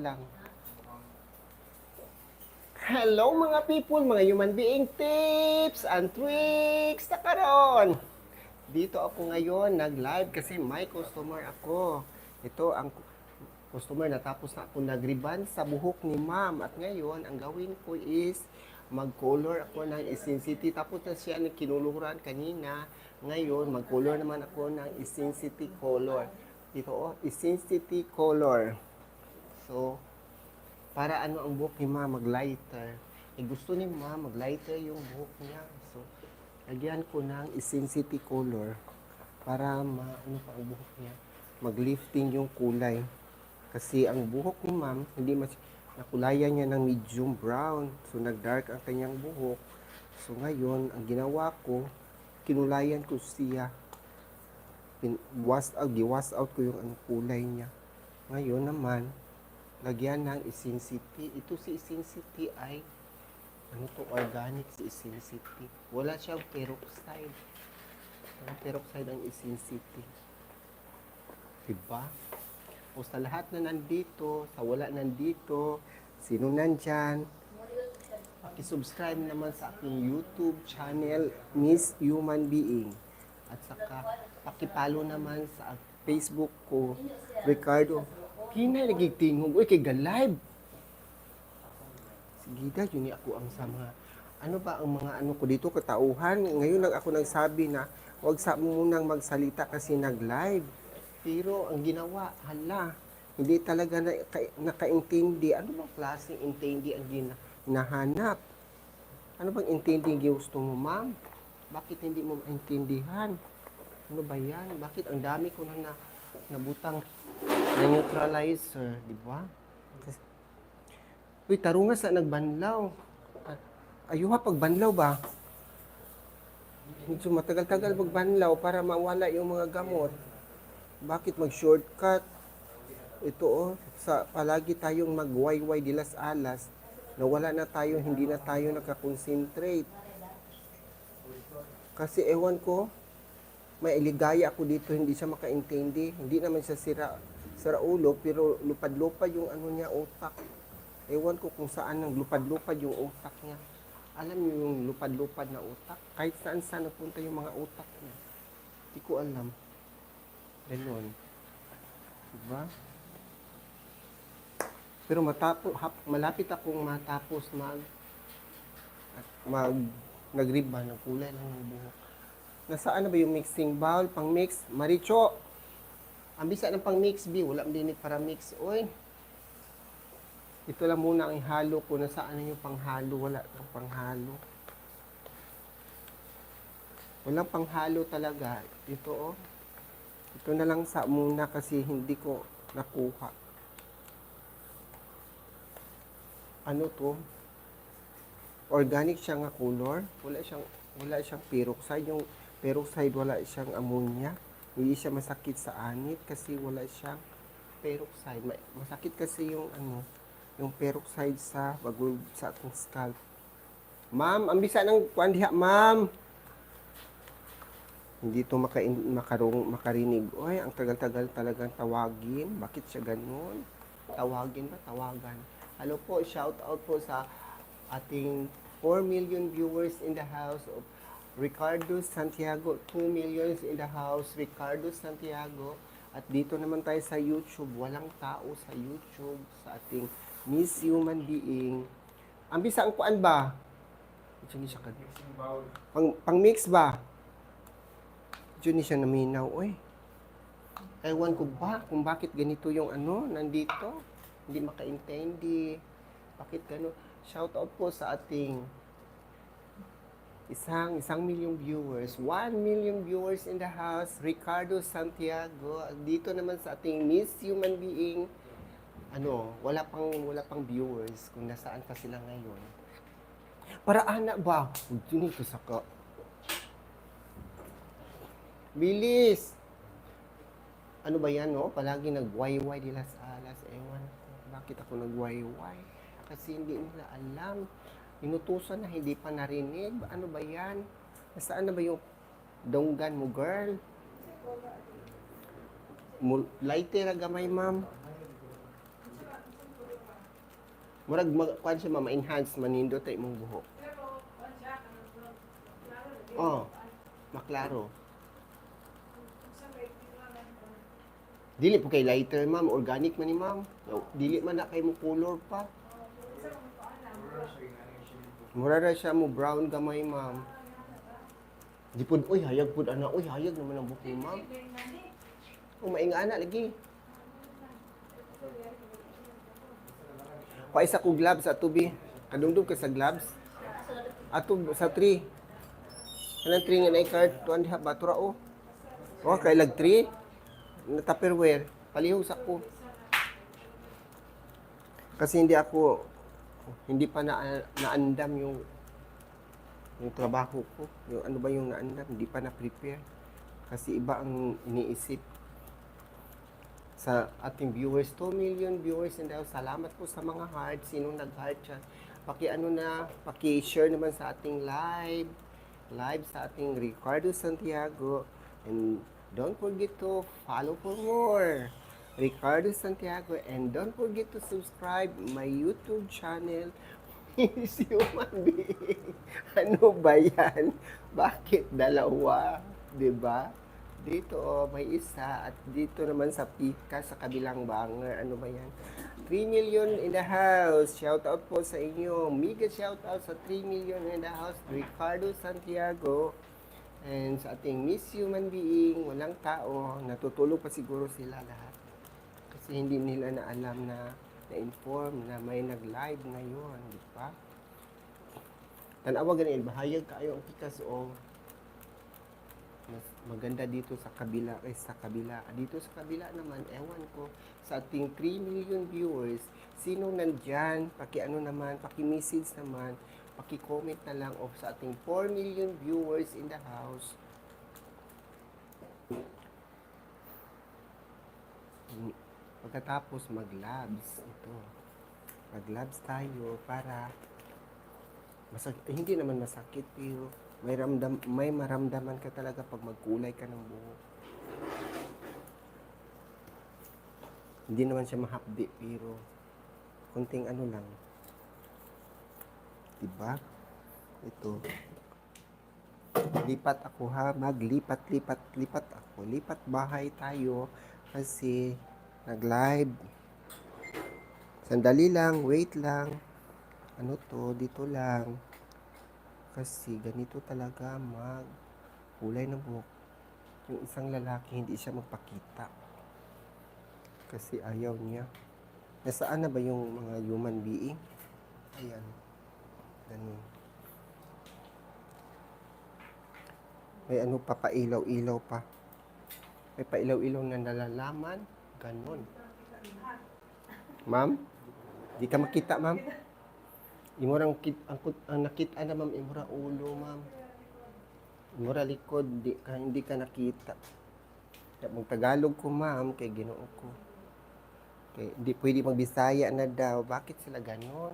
lang. Hello mga people, mga human being tips and tricks na karon. Dito ako ngayon nag-live kasi may customer ako. Ito ang customer, natapos na ako nag-ribbon sa buhok ni ma'am. At ngayon, ang gawin ko is mag-color ako ng Essence. Tapos na siya kinuluran kanina. Ngayon, mag-color naman ako ng Essence color. Dito oh, Essence color. So, para ano ang buhok ni ma mag-lighter. Gusto ni ma mag-lighter yung buhok niya. So, lagyan ko ng Essence color para ano pa ang buhok niya. Mag-lifting yung kulay. Kasi ang buhok ni ma'am, hindi mas nakulayan niya ng medium brown. So, nag-dark ang kanyang buhok. So, ngayon, ang ginawa ko, kinulayan ko siya. Giwash out ko yung kulay niya. Ngayon naman, lagyan ng Essence. Ito si Essence ay ano to, organic si Essence. Wala siyang peroxide. Walang peroxide ang Essence. Diba? O sa lahat na nandito, sa wala nandito, sino nandyan, pakisubscribe naman sa aking YouTube channel, Miss Human Being. At saka, pakipalo naman sa Facebook ko, Ricardo. Kina nagigtingog, uy, kay ga-live. Sige da, yun ako ang sama. Ano ba ang mga ano ko dito, katauhan? Ngayon lang ako nagsabi na, huwag sa munang magsalita kasi nag-live. Pero ang ginawa, hala, hindi talaga nakaintindi. Ano bang klaseng intindi ang hinahanap? Ano bang intindi ang gusto mo, ma'am? Bakit hindi mo maintindihan? Ano ba yan? Bakit ang dami ko na nabutang na neutralizer, di ba? Uy, tarunga sa nagbanlaw. Ayuha pagbanlaw ba? Medyo matagal-tagal pagbanlaw para mawala yung mga gamot. Bakit mag-shortcut? Ito oh, palagi tayong mag-wayway dilas alas, nawala na tayo, hindi na tayo nakakonsentrate. Kasi ewan ko, may iligaya ako dito, hindi siya makaintindi. Hindi naman siya sira ulo, pero lupad-lupad yung ano niya, utak. Ewan ko kung saan nang lupad-lupad yung utak niya. Alam niyo yung lupad-lupad na utak? Kahit saan napunta yung mga utak niya. Hindi ko alam. Ganon. Diba? Pero malapit akong matapos nag-ribbon, nagkulay lang ng buhok. Nasaan na ba yung mixing bowl? Pang-mix? Maricho! Ang bisa ng pang-mix, B. Wala dinig para mix. Oy! Ito lang muna ang halo ko. Nasaan na yung panghalo? Wala pang panghalo. Walang panghalo talaga. Ito oh. Ito na lang sa muna kasi hindi ko nakuha. Ano to? Organic siya nga color. Wala siyang peroxide. Yung peroxide wala siyang ammonia. Hindi siya masakit sa anit kasi wala siyang peroxide. Masakit kasi yung yung peroxide sa atong scalp. Ma'am, ang bisa ng kuan diha, ma'am. Hindi to makarinig. Oy, ang tagal-tagal talagang tawagin. Bakit siya ganun? Tawagin ba? Tawagan. Hello po, shout out po sa ating 4 million viewers in the house of Ricardo Santiago. 2 millions in the house, Ricardo Santiago. At dito naman tayo sa YouTube. Walang tao sa YouTube sa ating Miss Human Being. Ang bisa ang kuan ba? Pang-mix ba? Diyan siya naminaw, oy. Ewan ko ba kung bakit ganito yung nandito. Hindi makaintindi. Bakit gano'n? Shout out po sa ating isang milyong viewers. 1 million viewers in the house. Ricardo Santiago. Dito naman sa ating Miss Human Being. Wala pang viewers kung nasaan pa sila ngayon. Para anak ba? Diyan ko sa ka. Bilis! Ano ba yan, no? Palagi nag-wayway dilas alas. Ewan ko. Bakit ako nag-wayway? Kasi hindi nila alam. Inutusan na hindi pa narinig. Ano ba yan? Nasaan na ba yung donggan mo, girl? Lighter gamay, ma'am. Murag kuan siya ma-enhance manindo tay imong buhok. Oh, maklaro. Dili po kay lighter, ma'am. Organic man ni ma'am. No, dili man na kay mo color pa. Mura ra siya mo brown gamay, ma'am. Di pud, uy, hayag pud ana. Uy, hayag naman ang buhok ni ma'am. Oh, mainga ana lagi. Paisa ko gloves ato bi. Kadungdong ka sa gloves. Ato sa tree. Kanang tree nga na card, tuan diha batura o. Oh, kay lag tree. Na Tupperware. Palihog sa ko. Kasi hindi pa naandam yung trabaho ko. Yung ano ba yung naandam, hindi pa na-prepare. Kasi iba ang iniisip sa ating viewers. 2 million viewers and salamat po sa mga heart. Sinong nag-heart siya? Paki-share naman sa ating live sa ating Ricardo Santiago. And don't forget to follow for more. Ricardo Santiago, and don't forget to subscribe my YouTube channel. Is human being. Ano ba yan? Bakit dalawa? 'Di ba? Dito may isa at dito naman sa pika sa kabilang banger. Ano ba yan? 3 million in the house. Shout out po sa inyo. Mega shout out sa 3 million in the house. Ricardo Santiago. And sa ating Miss Human Being, walang tao. Natutulog pa siguro sila lahat. Kasi hindi nila na alam na-inform na may nag-live ngayon, di ba? Tanawa ganun, bahayag kayo ang pikas o mas maganda dito sa kabila Dito sa kabila naman, ewan ko, sa ating 3 million viewers, sino nandyan, paki-message naman, paki-comment na lang of sa ating 4 million viewers in the house. Pagkatapos mag-labs, mag-labs tayo para hindi naman masakit pero may maramdaman ka talaga pag magkulay ka ng buhok. Hindi naman siya mahapdi pero kunting ano lang. Diba? Ito. Lipat ako ha, lipat ako. Lipat bahay tayo kasi nag-live. Sandali lang, wait lang. Ano to, dito lang. Kasi ganito talaga kulay ng buhok. Yung isang lalaki, hindi siya magpakita. Kasi ayaw niya. Nasaan na ba yung mga human being? Ayan. Ganun. May ano pa, pailaw-ilaw pa. May pailaw-ilaw na nalalaman. Ganon. Ma'am? Di ka makita, ma'am? Imurang ang nakita na, ma'am, imura ulo, ma'am. Imura likod, hindi ka nakita. Mag-Tagalog ko, ma'am, kay Ginoo ko. Kay, di pwede magbisaya na daw. Bakit sila ganon?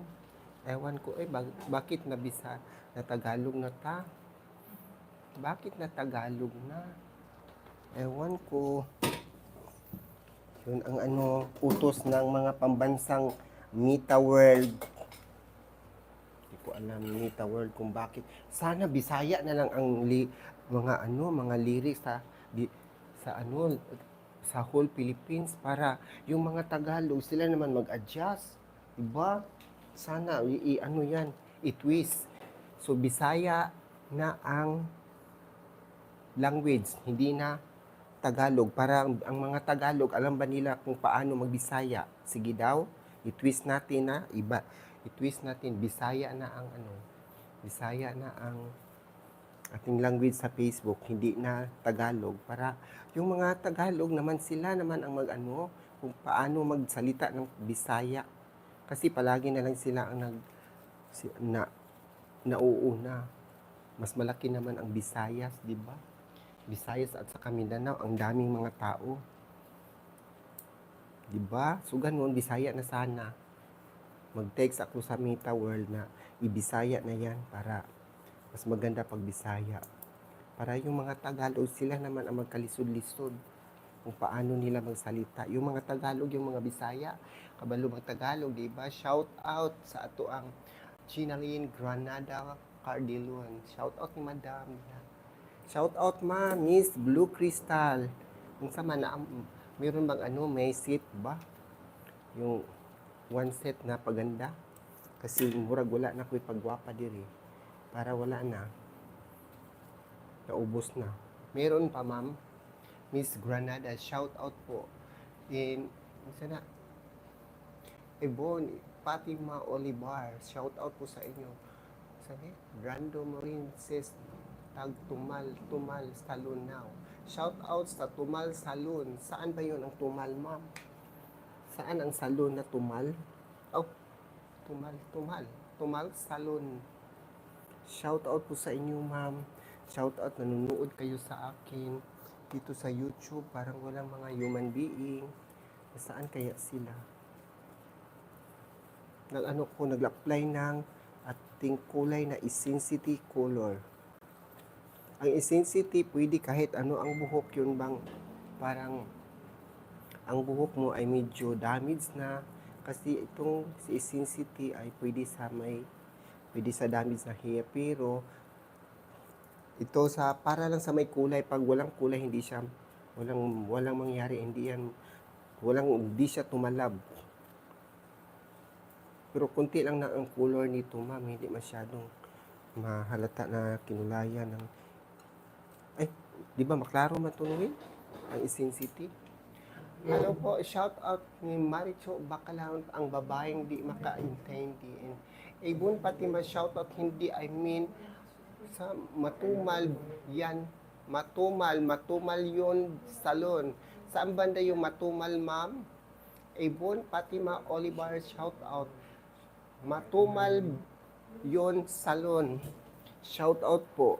Ewan ko, bakit na Tagalog na ta? Bakit na Tagalog na? Ewan ko. Yun ang utos ng mga pambansang Mita World. Hindi ko alam Mita World kung bakit. Sana Bisaya na lang ang mga lyrics sa whole Philippines para yung mga Tagalog sila naman mag-adjust. Diba? Sana i-twist. So Bisaya na ang language, hindi na Tagalog. Para ang mga Tagalog, alam ba nila kung paano magbisaya? Sige daw, i-twist natin i-twist natin, Bisaya na ang ating language sa Facebook, hindi na Tagalog. Para yung mga Tagalog naman, sila naman ang kung paano magsalita ng Bisaya. Kasi palagi na lang sila ang nauuna. Mas malaki naman ang Visayas, di ba? Visayas at sa Mindanao, ang daming mga tao. Diba? So ganun, Bisaya na sana. Mag-text ako sa Mita World na i-Bisaya na yan para mas maganda pag Bisaya. Para yung mga Tagalog, sila naman ang magkalisod-lisod. kung paano nila magsalita. Yung mga Tagalog, yung mga Bisaya, kabalo mga Tagalog, di ba? Shout out sa ato ang Ginaline Granada Cardilon. Shout out ni Madam. Shout out ma, Miss Blue Crystal. Kung sa man, mayroon bang may seat ba? Yung one set na paganda. Kasi murag wala na ko'y pagwapa diri. Para wala na. Naubos na. Meron pa ma'am. Miss Granada, shout out po. Isa na, Ebon, Fatima Olivar, shout out po sa inyo. Sabi, Brando Morinces, tag Tumal Salon now. Shout out sa Tumal Salon. Saan ba yun ang Tumal, ma'am? Saan ang salon na Tumal? Oh, Tumal Salon. Shout out po sa inyo, ma'am. Shout out, nanonood kayo sa akin dito sa YouTube. Parang walang mga human being. Saan kaya sila? Nag-apply ng ating kulay na intensity color. Ang intensity, pwede kahit ano ang buhok, yun bang parang ang buhok mo ay medyo damaged na, kasi itong si intensity ay pwede sa damage na hair, pero ito para lang sa may kulay. Pag walang kulay, hindi mangyari, hindi siya tumalab. Pero konti lang na ang color nito, ma'am, hindi masyadong mahalata na kinulayan ng di ba maklaro matunuin ang intensity. Hello po, shout out ni Maricho Bacalaon, ang babaeng di makaintindi. And Ebon pati ma-shout out, hindi, sa Matumal yan. Matumal yon salon. Saan banda yung Matumal, ma'am? Ebon Fatima Olivar, shout out. Matumal yon salon. Shout out po.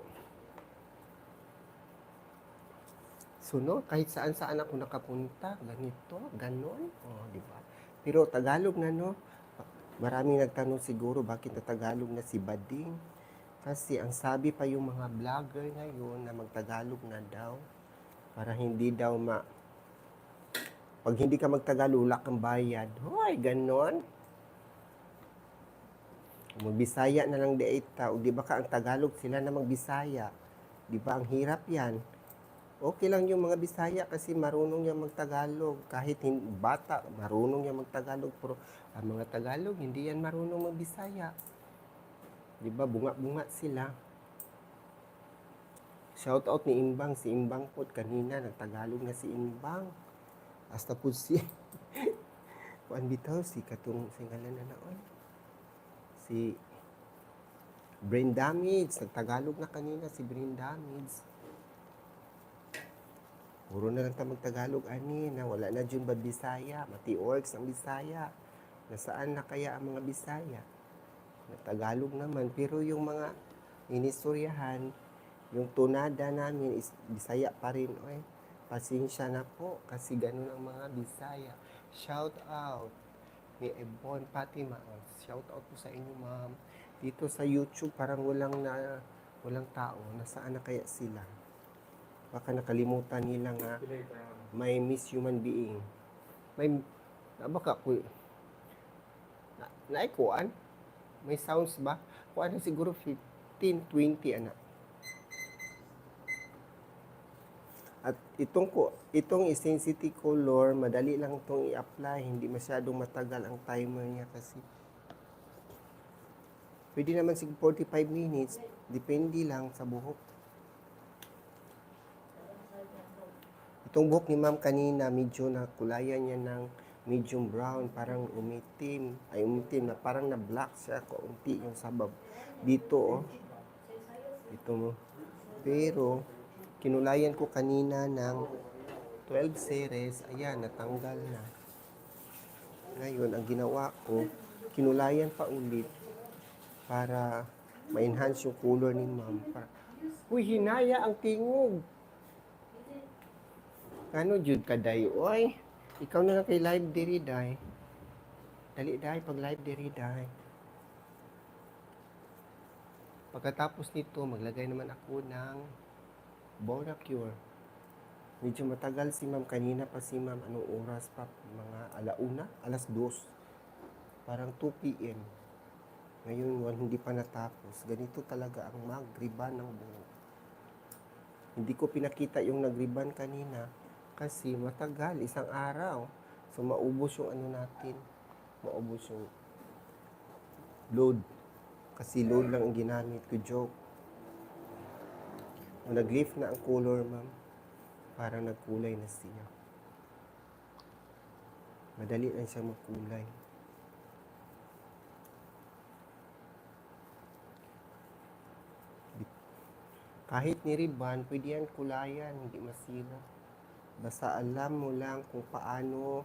So, no, kahit saan-saan ako nakapunta, ganito, ganon, di ba? Pero Tagalog na, no, maraming nagtanong siguro bakit na Tagalog na si Bading. Kasi ang sabi pa yung mga vlogger ngayon na magtagalog na daw, para hindi daw pag hindi ka magtagalog, wala kang bayad. Hoy, ganon. Magbisaya na lang di tao, di ba ka ang Tagalog, sila na magbisaya. Di ba ang hirap yan? Okay lang yung mga Bisaya kasi marunong niya magtagalog. Kahit bata, marunong niya magtagalog. Pero ang mga Tagalog, hindi yan marunong magbisaya. Di ba? Bunga-bunga sila. Shout out ni Imbang. Si Imbang po kanina, nagtagalog na si Imbang. Hasta po si kuan bitaw, si katong singalan na naon. Si Brain Damage. Nagtagalog na kanina si Brain Damage. Puro na lang ta magtagalog ani, na wala na dyan ba Bisaya, mati orcs ang Bisaya. Nasaan na kaya ang mga Bisaya? Tagalog naman, pero yung mga inistoryahan, yung tunada namin is Bisaya pa rin. Oy, pasensya na po kasi ganun ang mga Bisaya. Shout out ni Ebon Fatima. Shout out po sa inyo, ma'am. Dito sa YouTube parang walang tao. Nasaan na kaya sila? Baka nakalimutan nila nga may Miss Human Being. Baka naikuan? May sounds ba? Kuan na siguro 15, 20 anak. At itong intensity color, madali lang itong i-apply. Hindi masyadong matagal ang timer niya kasi. Pwede naman siguro 45 minutes. Depende lang sa buhok. Itong buhok ni ma'am kanina, medyo nakulayan niya ng medium brown, parang umitim na parang na-black siya, kaunti yung sabab. Dito, ito mo. Pero, kinulayan ko kanina ng 12 series, ayan, natanggal na. Ngayon, ang ginawa ko, kinulayan pa ulit para ma-enhance yung color ni ma'am. Uy, hinaya ang tingog. Ano jud ka day, oy? Ikaw na lang kay live diri day. Dali day, pag live diri day. Pagkatapos nito, maglagay naman ako ng Bonacure. Medyo matagal si ma'am. Kanina pa si ma'am. Anong oras pa? Mga alauna? Alas 2. Parang 2 p.m. Ngayon, hindi pa natapos. Ganito talaga ang mag-riban ng buhok. Hindi ko pinakita yung nag-riban kanina kasi matagal, isang araw. So, maubos yung ano natin. Maubos yung load. Kasi load lang ang ginamit ko, joke. Nag-lift na ang color, ma'am. Parang nagkulay na siya. Madali lang siya magkulay. Kahit ni-ribbon, pwede yan kulayan, hindi masira. Basta alam mo lang kung paano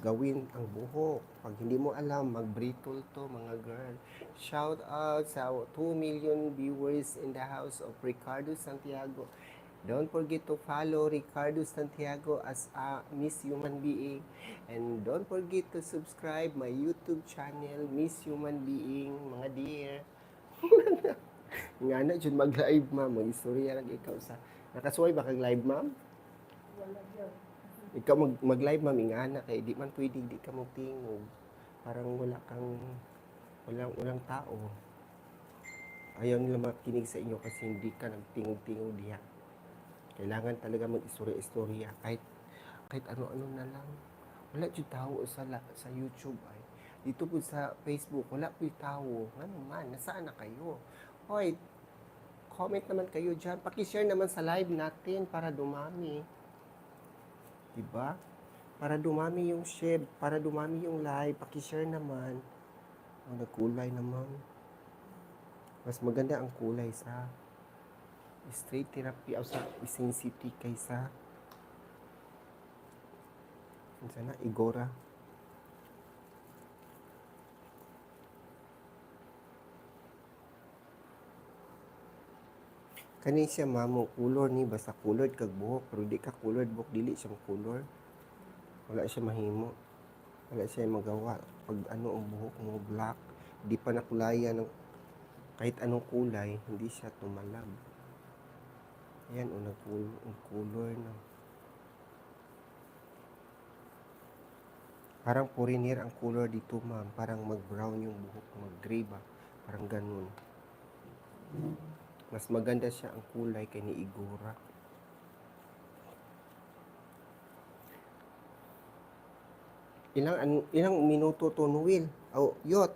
gawin ang buhok. Pag hindi mo alam, mag-brittle to, mga girl. Shout out sa 2 million viewers in the house of Ricardo Santiago. Don't forget to follow Ricardo Santiago as a Miss Human Being. And don't forget to subscribe my YouTube channel, Miss Human Being, mga dear. Nga na, dyan mag-live, ma'am. Mag-istorya lang ikaw sa... Nakasuway ba kang live, ma'am? Wala yun. Ikaw mag-live, ma'am. Nga na, kaya di man pwede, di ka magtingog. Parang walang tao. Ayaw nila makinig sa inyo kasi hindi ka nagtingog-tingog diya. Kailangan talaga mag-istorya-istorya. Kahit ano-ano na lang. Wala dyan tao sa YouTube ay. Dito po sa Facebook, wala po yung tao. Ano man, nasaan na kayo? Hoy, comment naman kayo dyan. Pakishare naman sa live natin para dumami. Diba? Para dumami yung share, para dumami yung live, pakishare naman. Oh, nagkulay naman. Mas maganda ang kulay sa straight therapy o sa intensity kaysa sana Igora. Kani siya mamo color ni basta colored kag buhok pero di ka colored buhok dili siya color. Wala siya mahimo. Wala siya magawa pag ano ang buhok mo black, di pa nakulayan ng kahit anong kulay, hindi siya tumalab. Ayan o nag-color na. Parang foreigner ang color dito, ma'am. Parang mag-brown yung buhok, mag-gray ba? Parang ganun. Mas maganda siya ang kulay kay ni Igora. Ilang minuto to, Noel? Oh, yot.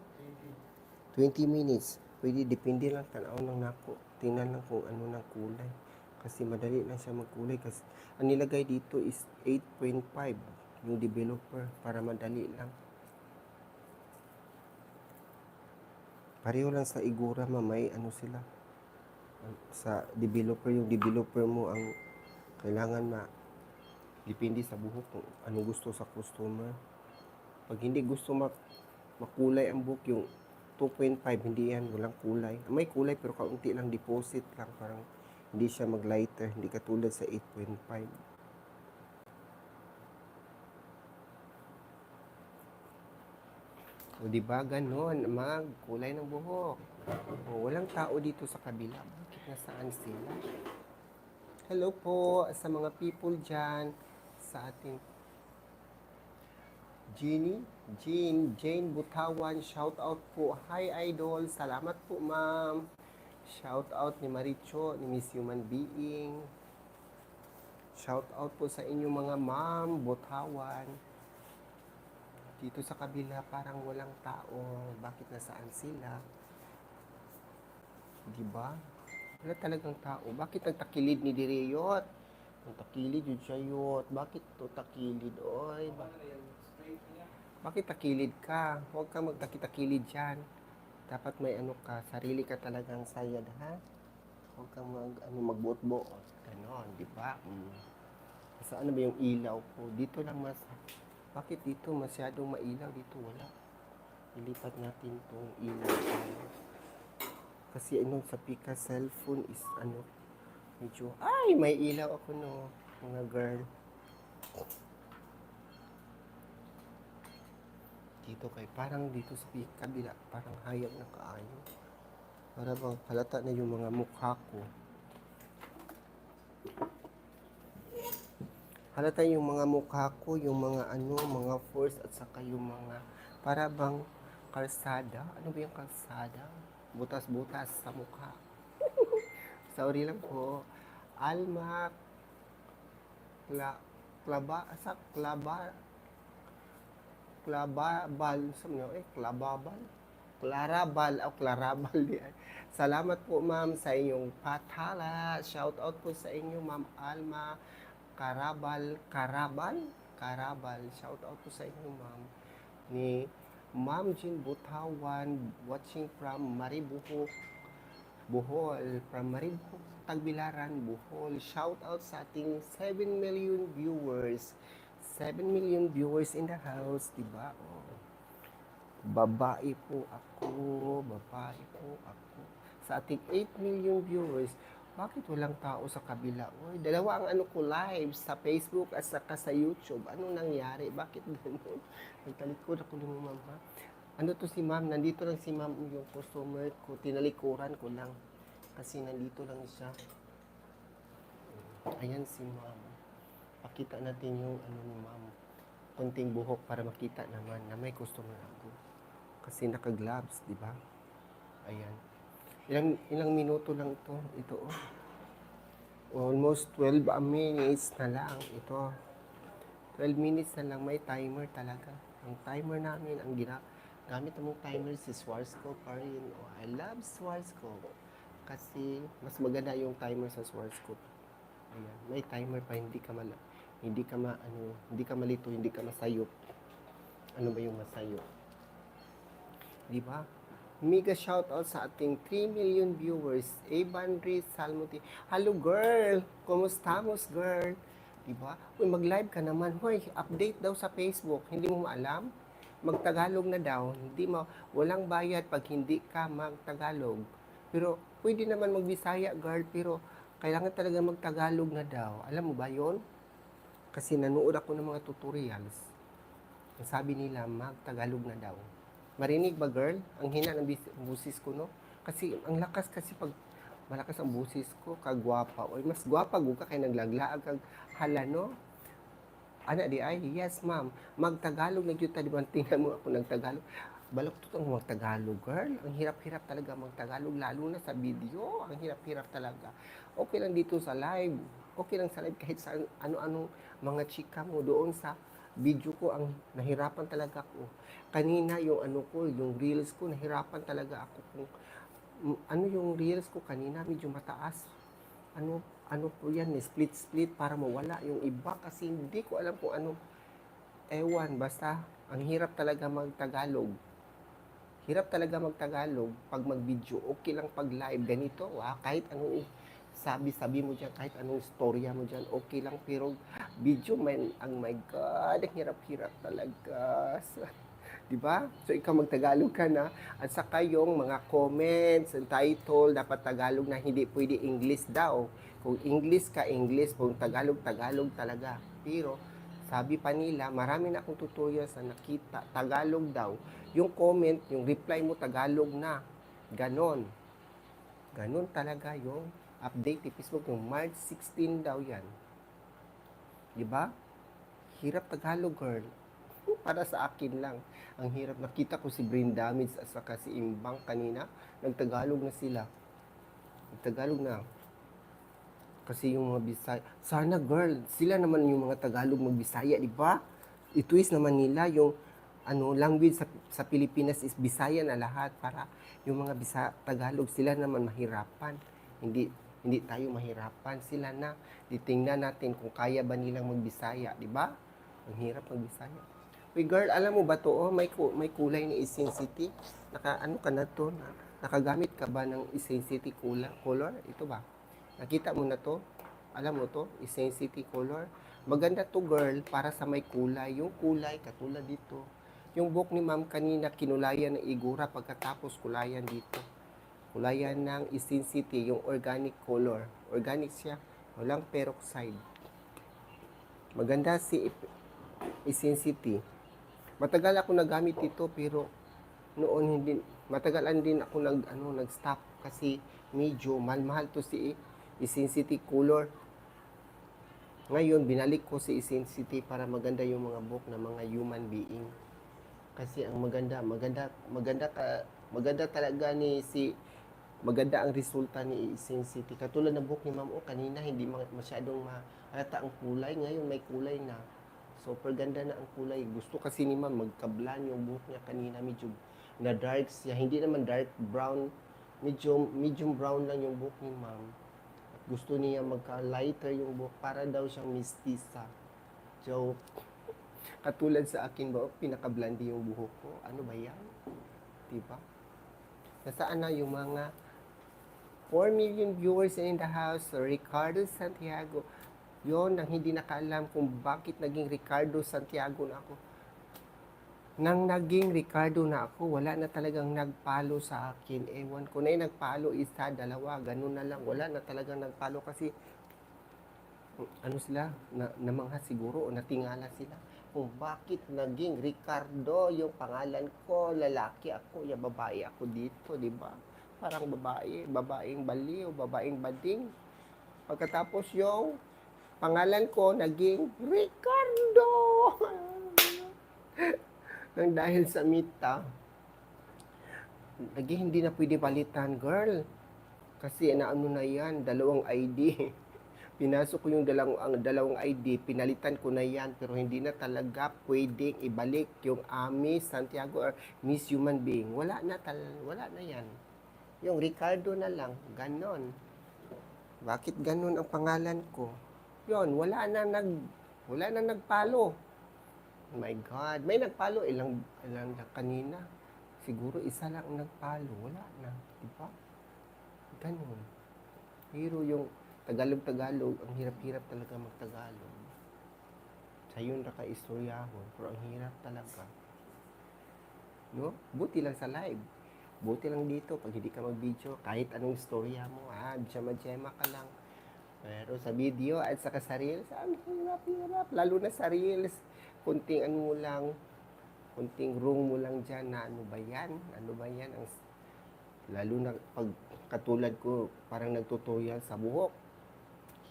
20 minutes. Pwede, depende lang, tanaw lang nako. Tingnan lang kung ano ng kulay. Kasi madali lang siya magkulay. Kasi ang nilagay dito is 8.5 yung developer para madali lang. Pareho lang sa Igora, may ano sila. Sa developer, yung developer mo ang kailangan depende sa buhok kung ano gusto sa customer. Pag hindi gusto makulay ang buhok, yung 2.5, hindi yan, walang kulay. May kulay pero kaunti lang, deposit lang, parang hindi siya mag-lighter, hindi katulad sa 8.5. O diba ganon, kulay ng buhok. O, walang tao dito sa kabila. Bakit nasaan sila? Hello po sa mga people dyan sa ating Jane Butawan, shout out po. Hi idol, salamat po ma'am. Shout out ni Maricho, ni Miss Human Being. Shout out po sa inyong mga ma'am, Butawan. Dito sa kabila parang walang tao. Bakit nasaan sila? Diba? Wala talagang tao. Bakit nagtakilid ni Direyot? Nagtakilid yun siya yot. Bakit to takilid? Oy, bakit takilid ka? Huwag kang magtakilid dyan. Dapat may ano ka, sarili ka talagang sayad, ha? Huwag kang magbuot-buot. Ganon, di ba? Saan na ba yung ilaw ko? Dito lang bakit dito masyadong mailaw? Dito wala. Ilipat natin itong ilaw. Kasi sa pika cellphone is medyo, ay, may ilaw ako no, mga girl. Dito parang dito sa kabila, parang hayag na kaayo. Para bang halata na yung mga mukha ko. halata yung mga mukha ko, yung mga ano, mga force at saka yung mga para bang kalsada. Ano ba yung kalsada? Butas-butas sa mukha. Sorry lang po. Alma, klaba, sa klaba, klababal, sa mga, klababal. Clarabal, Clarabal di ay. Salamat po ma'am sa inyong pathala. Shout out po sa inyo ma'am Alma. Karabal. Shout out po sa inyo ma'am. Ni Ma'am Jean Butawan watching from Maribuhok, Bohol. From Maribuhok, Tagbilaran, Bohol. Shout out sa ating 7 million viewers. 7 million viewers in the house, diba? Oh. Babae po ako, babae po ako. Sa ating 8 million viewers, bakit walang tao sa kabila? Oy, dalawa ang ano ko live sa Facebook at saka sa YouTube. Anong nangyari? Bakit ganun? Nagtalikod ako ng mama. Ano to si ma'am? Nandito lang si ma'am yung customer ko. Tinalikuran ko lang. Kasi nandito lang siya. Ayan si ma'am. Pakita natin yung ano ni ma'am. Kunting buhok para makita naman na may customer ako. Kasi naka-gloves, di ba? Ayan. Ilang minuto lang ito. Ito, oh. Almost 12 minutes na lang. Ito. 12 minutes na lang. May timer talaga. Ang timer namin, ang gamit namang timer si Schwarzkopf pa rin. Oh, I love Schwarzkopf. Kasi mas maganda yung timer sa Schwarzkopf. Ayan. May timer pa, hindi ka malito, hindi ka masayop. Ano ba yung masayop? Di ba? Mega shoutout sa ating 3 million viewers. Evan Riz Salmuti. Hello girl! Kumusta mo girl? Di ba? Uy, mag-live ka naman. Hoy, update daw sa Facebook. Hindi mo maalam? Magtagalog na daw. Walang bayad pag hindi ka magtagalog. Pero pwede naman magbisaya girl, pero kailangan talaga magtagalog na daw. Alam mo ba yon? Kasi nanood ako ng mga tutorials. Ang sabi nila, magtagalog na daw. Marinig ba, girl? Ang hina ng busis ko, no? Kasi, ang lakas kasi pag malakas ang busis ko, kagwapa. O, mas gwapa ka kay naglaglaag kag hala, no? Ana di ay, yes, ma'am. Magtagalog na gyud ta, di ba? Tingnan mo ako nagtagalog. Balok to ang magtagalog, girl. Ang hirap-hirap talaga magtagalog, lalo na sa video. Ang hirap-hirap talaga. Okay lang dito sa live. Okay lang sa live kahit sa ano-anong mga chika mo doon sa video ko, ang nahirapan talaga ako. Kanina yung ano ko, yung reels ko, nahirapan talaga ako kung ano yung reels ko kanina, medyo mataas. Ano po yan, split para mawala yung iba kasi hindi ko alam kung ano, ewan, basta ang hirap talaga magtagalog. Hirap talaga magtagalog pag mag-video. Okay lang pag live ganito, kahit anong sabi mo dyan, kahit anong storya mo dyan, okay lang. Pero video, man, ang my God, ang hirap-hirap talaga. Diba? So, ikaw magtagalog ka na. At saka yung mga comments and title, dapat Tagalog na, hindi pwede English daw. Kung English ka, English. Kung Tagalog, Tagalog talaga. Pero, sabi pa nila, marami na akong tutorials na nakita, Tagalog daw. Yung comment, yung reply mo, Tagalog na. Ganon. Ganon talaga yung update ni Facebook. Yung March 16 daw yan. Diba? Hirap Tagalog, girl. Para sa akin lang. Ang hirap. Nakita ko si Brain Damage at saka si Imbang kanina. Nagtagalog na sila. Nagtagalog na. Kasi yung mga Bisaya. Sana girl, sila naman yung mga Tagalog magbisaya, di ba? I-twist naman nila yung language sa Pilipinas is Bisaya na lahat para yung mga Tagalog sila naman mahirapan. Hindi tayo mahirapan. Sila na. Titingnan natin kung kaya ba nilang magbisaya, di ba? Ang hirap magbisaya. Uy girl, alam mo ba to? Oh, may kulay ni Essence-City. Ano ka na to? Nakagamit ka ba ng Essence-City color? Ito ba? Nakita mo na to? Alam mo to? Essence-City color. Maganda to girl para sa may kulay. Yung kulay katulad dito. Yung buhok ni ma'am kanina kinulayan ng igura pagkatapos kulayan dito. Kulayan ng Essence-City, yung organic color. Organic siya. Walang peroxide. Maganda si Essence-City. Matagal ako nagamit ito pero noon hindi matagalan din ako nag-stop kasi medyo mahal to si Essence-City color. Ngayon, binalik ko si Sin City para maganda yung mga book ng mga human being. Kasi ang maganda talaga ni si maganda ang resulta ni Sin City. Katulad ng book ni Ma'am O kanina, hindi masyadong mahalata ang kulay. Ngayon may kulay na. Super ganda na ang kulay. Gusto kasi ni Ma'am magkablan yung buhok niya kanina, medyo na dark siya. Hindi naman dark brown, medium brown lang yung buhok ni Ma'am. At gusto niya magka-lighter yung buhok para daw siyang mistisa. So, katulad sa akin ba, pinaka-blondie yung buhok ko. Ano ba yan? Diba? Nasaan na yung mga 4 million viewers in the house? Ricardo Santiago. Yon nang hindi nakaalam kung bakit naging Ricardo Santiago na ako. Nang naging Ricardo na ako, wala na talagang nagpalo sa akin. Ewan ko na yung nagpalo, isa, dalawa, ganun na lang. Wala na talagang nagpalo kasi ano sila, namangha siguro o natingala sila kung bakit naging Ricardo yung pangalan ko, lalaki ako, ya babae ako dito, di ba? Parang babaeng baliw, babaeng bading. Pagkatapos yung pangalan ko naging Ricardo. Nang dahil sa Mita, naging hindi na pwede palitan, girl. Kasi naano na yan, dalawang ID. Pinasok ko yung dalawang ID, pinalitan ko na yan, pero hindi na talaga pwedeng ibalik yung Miss Santiago or Miss Human Being. Wala na yan. Yung Ricardo na lang, ganon. Bakit ganon ang pangalan ko? Yon, wala na nagpalo. Oh my God, may nagpalo ilang na kanina. Siguro isa lang ang nagpalo, wala na, di ba? Ganon. Pero yung Tagalog, ang hirap-hirap talaga magtagalog. Sa yun raka-istoryahon, pero ang hirap talaga. No? Buti lang sa live. Buti lang dito, pag hindi ka mag-video, kahit anong istorya mo, biyama-jema ka lang. Pero sa video at saka sa reels, ang hirap-hirap. Lalo na sa reels, kunting ano mo lang, kunting room mo lang dyan na ano ba yan? Ano ba yan? Lalo na pag katulad ko, parang nagtutorial sa buhok.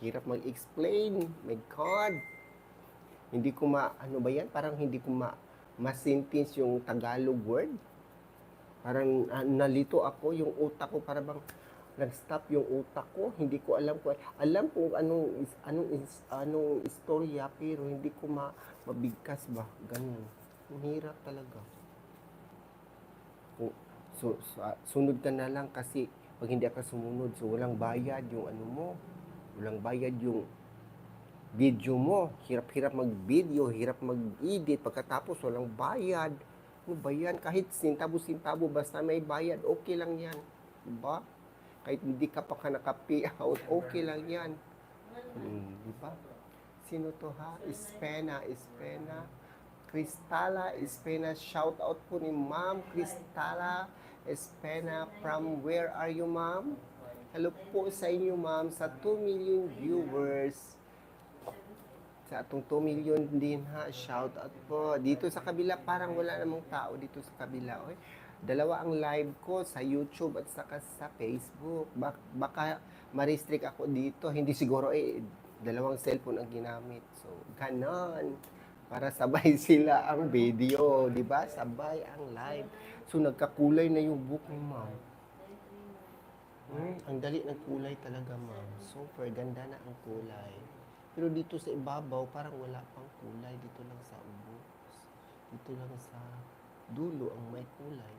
Hirap mag-explain. My God. Hindi ko ano ba yan? Parang hindi ko ma-sentence yung Tagalog word. Parang nalito ako, yung utak ko, para bang nag-stop yung utak ko. Hindi ko alam kung anong istorya, pero hindi ko mabigkas ba. Ganun. Ang hirap talaga. Sunod ka na lang kasi pag hindi ka sumunod, so walang bayad yung ano mo. Walang bayad yung video mo. Hirap-hirap mag-video, hirap mag-edit. Pagkatapos, walang bayad. Ano ba yan? Kahit sintabo-sintabo, basta may bayad, okay lang yan. Diba? Kahit hindi ka pa naka-pay out, okay lang yan. Diba? Sino to ha? Espena. Cristala Espena. Shout out po ni Ma'am Cristala Espena. From where are you, Ma'am? Hello po sa inyo, Ma'am, sa 2 million viewers. Sa atong 2 million din ha, shout out po. Dito sa kabila, parang wala namang tao dito sa kabila. Oy. Dalawa ang live ko sa YouTube at saka sa Facebook. Baka ma-restrict ako dito. Hindi siguro dalawang cellphone ang ginamit. So, ganon. Para sabay sila ang video, di ba? Sabay ang live. So, nagkakulay na yung book ni Ma'am. Ang dali ng kulay talaga, ma'am. Super ganda na ang kulay. Pero dito sa ibabaw, parang wala pang kulay. Dito lang sa ubo. Dito lang sa dulo ang may kulay.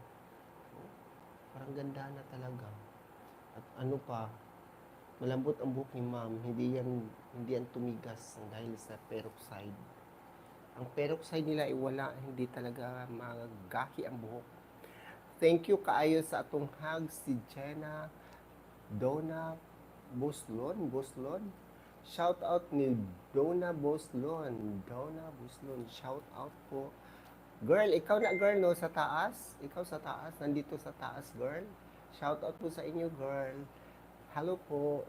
Parang ganda na talaga. At ano pa, malambot ang buhok ni ma'am. Hindi yan tumigas dahil sa peroxide. Ang peroxide nila ay wala, hindi talaga magahi ang buhok. Thank you kaayo sa atong hug si Jenna Donna Boslon. Shout out ni Donna Boslon. Shout out po. Girl, ikaw na girl no sa taas. Ikaw sa taas, nandito sa taas, girl. Shout out po sa inyo, girl. Hello po.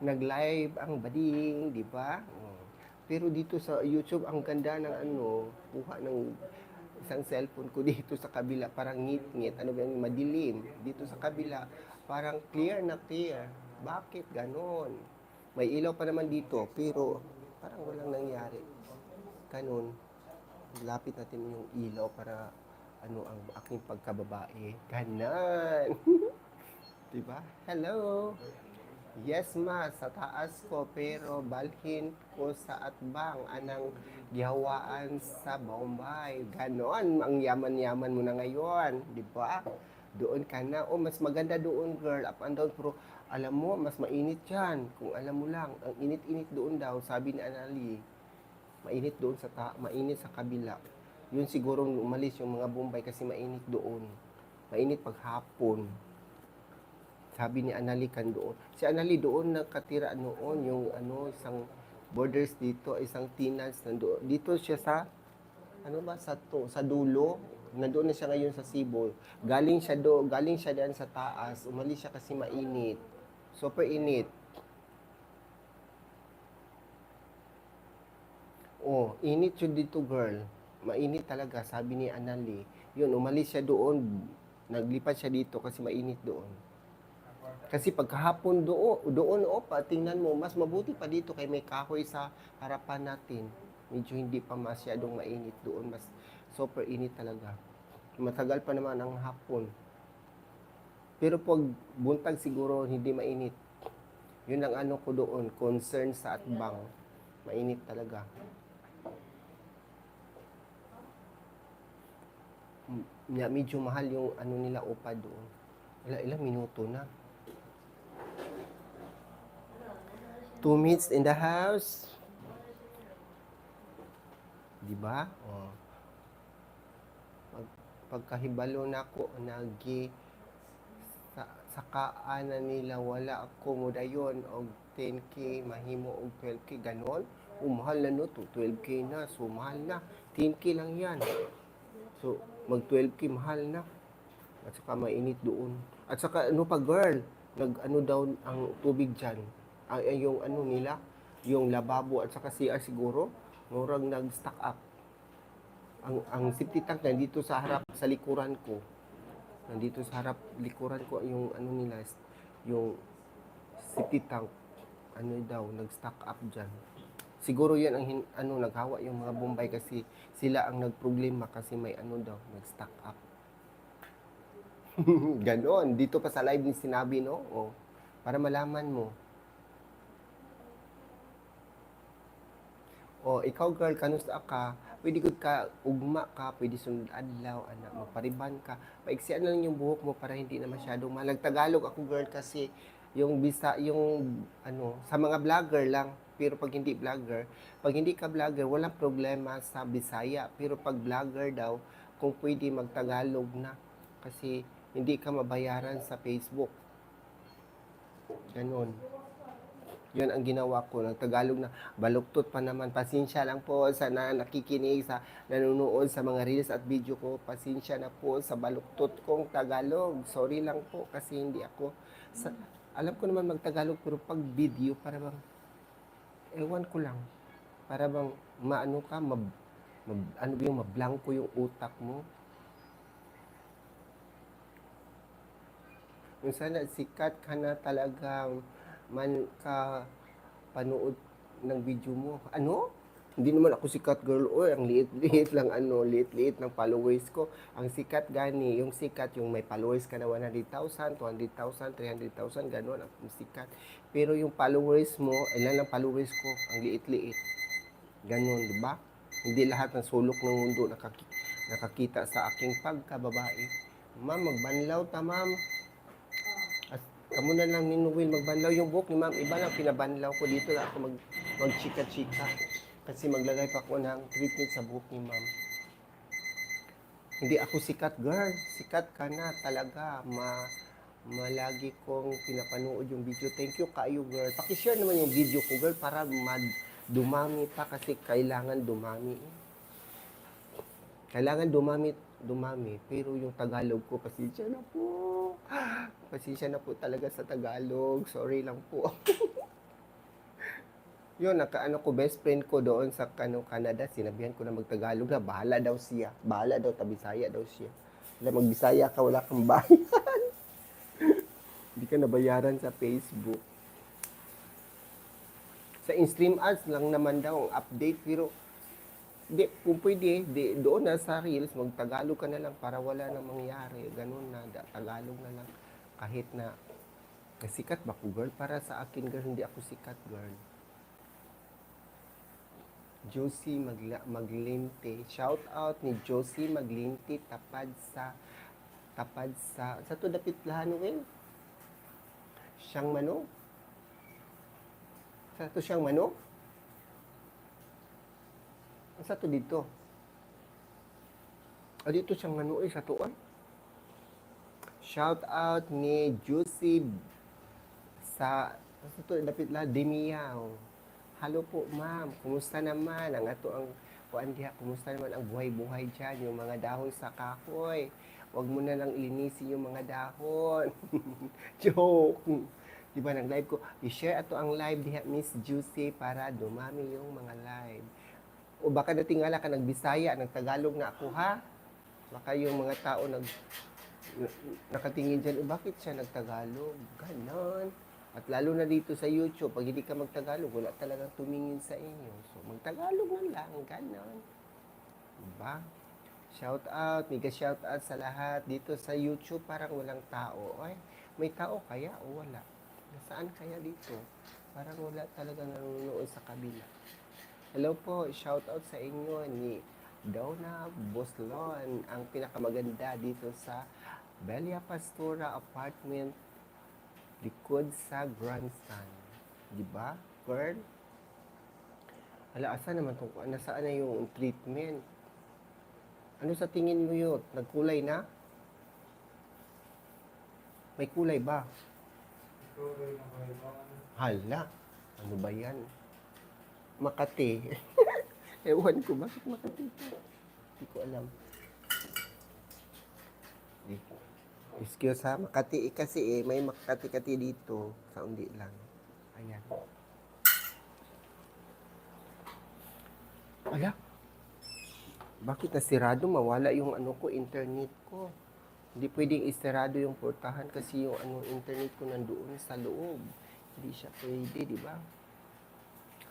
Nag-live ang bading, di ba? Pero dito sa YouTube, ang ganda ng kuha ng isang cellphone ko dito sa kabila, parang ngit-ngit, madilim. Dito sa kabila, parang clear na clear. Bakit ganon? May ilaw pa naman dito, pero parang walang nangyari. Ganun, lapit natin yung ilaw para ano ang aking pagkababae. Ganon. Diba? Hello. Yes ma, sa taas ko pero balhin ko sa atbang anang gihawaan sa Bombay. Ganon, ang yaman-yaman mo na ngayon, di ba? Doon ka na. O, mas maganda doon, girl. Up and down. Pero, alam mo, mas mainit yan. Kung alam mo lang, ang init-init doon daw, sabi ni Anali. Mainit doon mainit sa kabila. Yun siguro umalis yung mga Bombay kasi mainit doon. Mainit paghapon. Sabi ni Anali doon. Si Anali doon nakatira noon yung isang borders dito, isang tenants nandoon. Dito siya sa sa dulo. Nandoon na siya ngayon sa Cebu. Galing siya diyan sa taas. Umalis siya kasi mainit. Super init. Oh, init yun dito, girl. Mainit talaga, sabi ni Anali. Yun, umalis siya doon. Naglipat siya dito kasi mainit doon. Kasi pagkahapon doon pa, tingnan mo, mas mabuti pa dito kay may kahoy sa harapan natin. Medyo hindi pa masyadong mainit doon, mas super init talaga. Matagal pa naman ang hapon. Pero pag buntag siguro hindi mainit. Yun ang ano ko doon, concern sa atbang. Mainit talaga. Medyo mahal yung ano nila upa doon. Ilang minuto na. 2 minutes in the house. Diba? Oh. Pagkahibalo na ko, sa kaanan nila, wala ako mo dayon og 10K, mahimo og 12K, ganon. Mahal na no, 12K na, so mahal na. 10K lang yan. So, mag 12K, mahal na. At saka mainit doon. At saka ano pa girl, nag-ano daw ang tubig dyan. Yung ano nila, yung lababo at saka CR siguro, murang nag-stock up. Ang septic tank nandito sa harap, sa likuran ko. Nandito sa harap, likuran ko yung ano nila, yung septic tank. Ano daw, nag-stock up dyan. Siguro yan ang naghawa yung mga Bombay kasi sila ang nagproblema kasi may ano daw, nag-stock up. Ganon. Dito pa sa live ni sinabi, no? O, para malaman mo. O, ikaw girl, kanusta ka? Pwede good ka, ugma ka, pwede sunod adlaw, anak, magpariban ka. Paiksian lang yung buhok mo para hindi na masyadong malag. Tagalog ako girl kasi yung sa mga vlogger lang. Pero pag hindi ka vlogger, walang problema sa Bisaya. Pero pag vlogger daw, kung pwede magtagalog na. Kasi hindi ka mabayaran sa Facebook. Ganon. Yun ang ginawa ko ng Tagalog na baluktot pa naman. Pasensya lang po sa nakikinig, sa nanonood sa mga reels at video ko. Pasensya na po sa baluktot kong Tagalog. Sorry lang po kasi hindi ako alam ko naman magtagalog pero pag video para bang ewan ko lang. Para bang maano ka, ano ba yung mablangko yung utak mo. Yung sana sikat ka na talagang ka panood ng video mo. Ano? Hindi naman ako sikat girl. Oy, ang liit-liit lang liit-liit ng followers ko. Ang sikat gani, yung sikat yung may followers ka na 100,000, 200,000, 300,000, gano'n ang sikat. Pero yung followers mo, ilan lang followers ko, ang liit-liit. Gano'n, di ba? Hindi lahat ng sulok ng mundo nakakita sa aking pagkababae. Ma'am, magbanlaw ta, ma'am. Kamo na lang ni Noel magbanlaw yung buhok ni ma'am. Iba lang pinabanlaw ko dito na ako magchika-chika. Kasi maglagay pa ako ng treatment sa buhok ni ma'am. Hindi ako sikat girl. Sikat ka na talaga. Malagi kong pinapanood yung video. Thank you kayo girl. Pakishare naman yung video ko girl para dumami pa kasi kailangan dumami. Kailangan dumami. Pero yung Tagalog ko, pasensya na po. Pasensya na po talaga sa Tagalog. Sorry lang po. Yun, best friend ko doon sa Canada. Sinabihan ko na magtagalog na. Bahala daw siya. Bahala daw, tabisaya daw siya. Magbisaya ka, wala kang bayan. Hindi ka nabayaran sa Facebook. Sa in-stream ads lang naman daw ang update, pero di, kung pwede, di, doon na sa Reels, magtagalog ka na lang para wala na mangyari. Ganun na, Tagalog na lang. Kahit na, sikat ba ko, girl? Para sa akin, girl, hindi ako sikat, girl. Josie Maglinte. Shout out ni Josie Maglinte, tapad sa to dapit lahano eh. Siyang Mano. Sa to Siyang Mano. Sa to dito. Dito Siyang Mano sa to ay. Shout out ni Josie sa to dapit la Demiao. Hello po, ma'am. Kumusta naman ang ato ang kuan diha? Kumusta naman ang buhay-buhay diyan, yung mga dahon sa kahoy? Huwag mo na lang ilinisin yung mga dahon. Joke. Di ba nag-live ko? I-share ato ang live diha, Miss Juicy, para dumami yung mga live. O baka natingala ka nagbisaya, nagtagalog na ako ha? Baka yung mga tao nakatingin dyan, bakit siya nagtagalog? Ganon. At lalo na dito sa YouTube, pag hindi ka magtagalog, wala talagang tumingin sa inyo. So, magtagalog na lang, ganon. Diba? Shout out, mega shout out sa lahat. Dito sa YouTube, parang walang tao. Ay, may tao kaya o wala? Nasaan kaya dito? Parang wala talagang nanonood sa kabila. Hello po, shout out sa inyo ni Donna Boslon, ang pinakamaganda dito sa Belia Pastora Apartment, likod sa grandstand. Diba, girl? Ala, asa naman itong, nasaan na yung treatment? Ano sa tingin mo yun? Nagkulay na? May kulay ba? Hala, ano ba yan? Makati. Ewan ko, bakit Makati ito? Hindi ko alam. Excuse ha, Makati kasi may Makati-kati dito. Sa undi lang. Ayan. Ala, bakit nasirado? Mawala yung ano ko, internet ko. Hindi pwedeng isirado yung portahan kasi yung internet ko nandoon sa loob. Hindi siya pwede, di ba?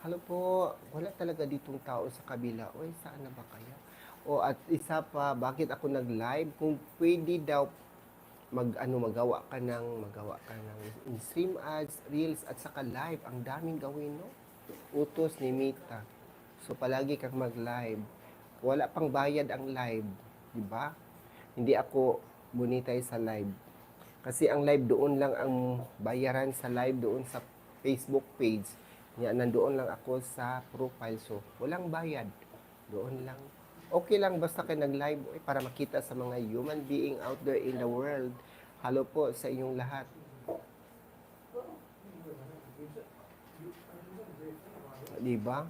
Hello po, wala talaga ditong tao sa kabila. Oy, saan na ba kaya? O at isa pa, bakit ako nag-live? Kung pwede daw magawa ka ng stream ads, reels at saka live. Ang daming gawin, no? Utos ni Mita. So palagi kang mag-live. Wala pang bayad ang live, di ba? Hindi ako monetize sa live. Kasi ang live doon lang ang bayaran sa live doon sa Facebook page. Nandoon lang ako sa profile. So, walang bayad. Doon lang. Okay lang basta kayo nag-live para makita sa mga human being out there in the world. Hello po sa inyong lahat. Diba?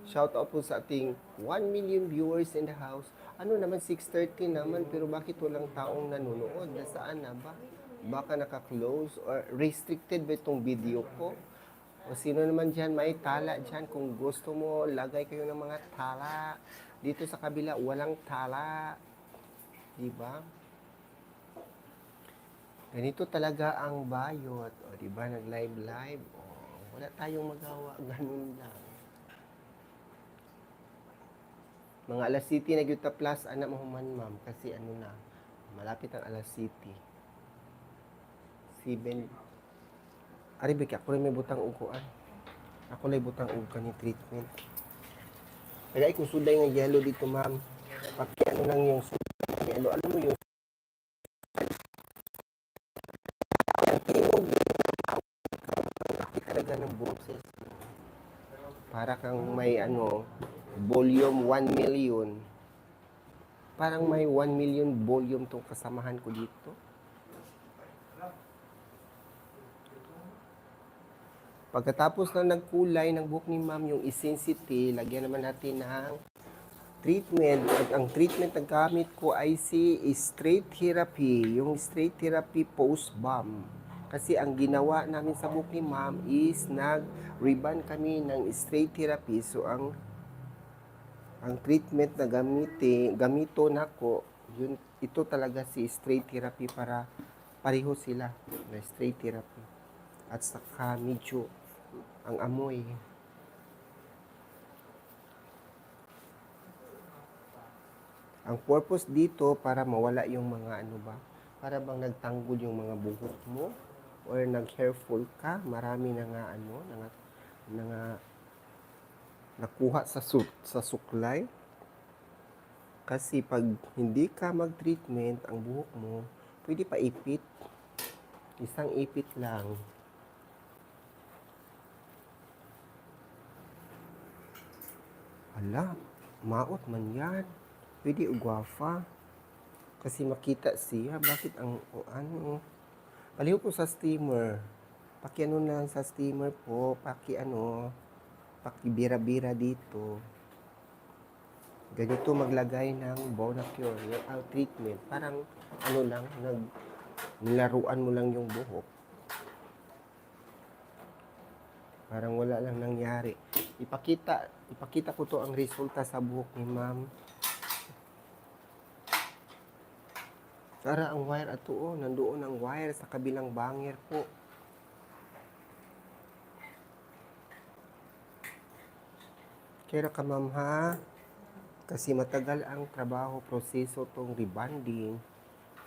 Shout out po sa ating 1 million viewers in the house. Ano naman, 6:30 naman, pero bakit walang taong nanonood? Nasaan na ba? Baka naka-close or restricted ba itong video ko? O sino naman dyan may tala dyan? Kung gusto mo, lagay kayo ng mga tala. Dito sa kabila, walang tala. Diba? Ganito talaga ang bayot. O diba, nag-live-live. O, wala tayong magawa. Ganun lang. Mga alas city na gyud ta plus anak mo man ma'am kasi ano na malapit ang alas city. 7 Ari ba ako rin may butang uguan. Ako lay butang ug kani treatment. Kaya kung suday nga yellow dito ma'am. Pati ano lang yung suday yellow. Alam mo yung talaga ng boses. Para kang may volume 1 million. Parang may 1 million volume tong kasamahan ko dito. Pagkatapos na nagkulay ng buhok ni ma'am, yung Essence-T, lagyan naman natin ng treatment. At ang treatment na gamit ko ay si straight therapy. Yung straight therapy post-balm. Kasi ang ginawa namin sa buhok ni ma'am is nag-reband kami ng straight therapy. So ang treatment na gamito nako, yun, ito talaga si straight therapy para pareho sila na straight therapy. At saka medyo ang amoy Ang purpose dito para mawala yung mga ano ba, para bang nagtanggol yung mga buhok mo or nag-hair fall ka, marami na nga ano, na nga nakuha sa suklay. Kasi pag hindi ka mag-treatment, ang buhok mo, pwede pa ipit. Isang ipit lang. Hala, maot man yan. Pwede ugwafa. Kasi makita siya, bakit ang, ano, paliho po sa steamer. Pakiano na lang sa steamer po, pakibira-bira dito. Ganito maglagay ng Bonacure, yung treatment. Parang ano lang, nilaruan mo lang yung buhok. Parang wala lang nangyari. Ipakita ko to ang resulta sa buhok ni ma'am. Tara, ang wire ato, nandoon ang wire sa kabilang banger po. Kaya ka ma'am ha, kasi matagal ang trabaho, proseso tong rebonding.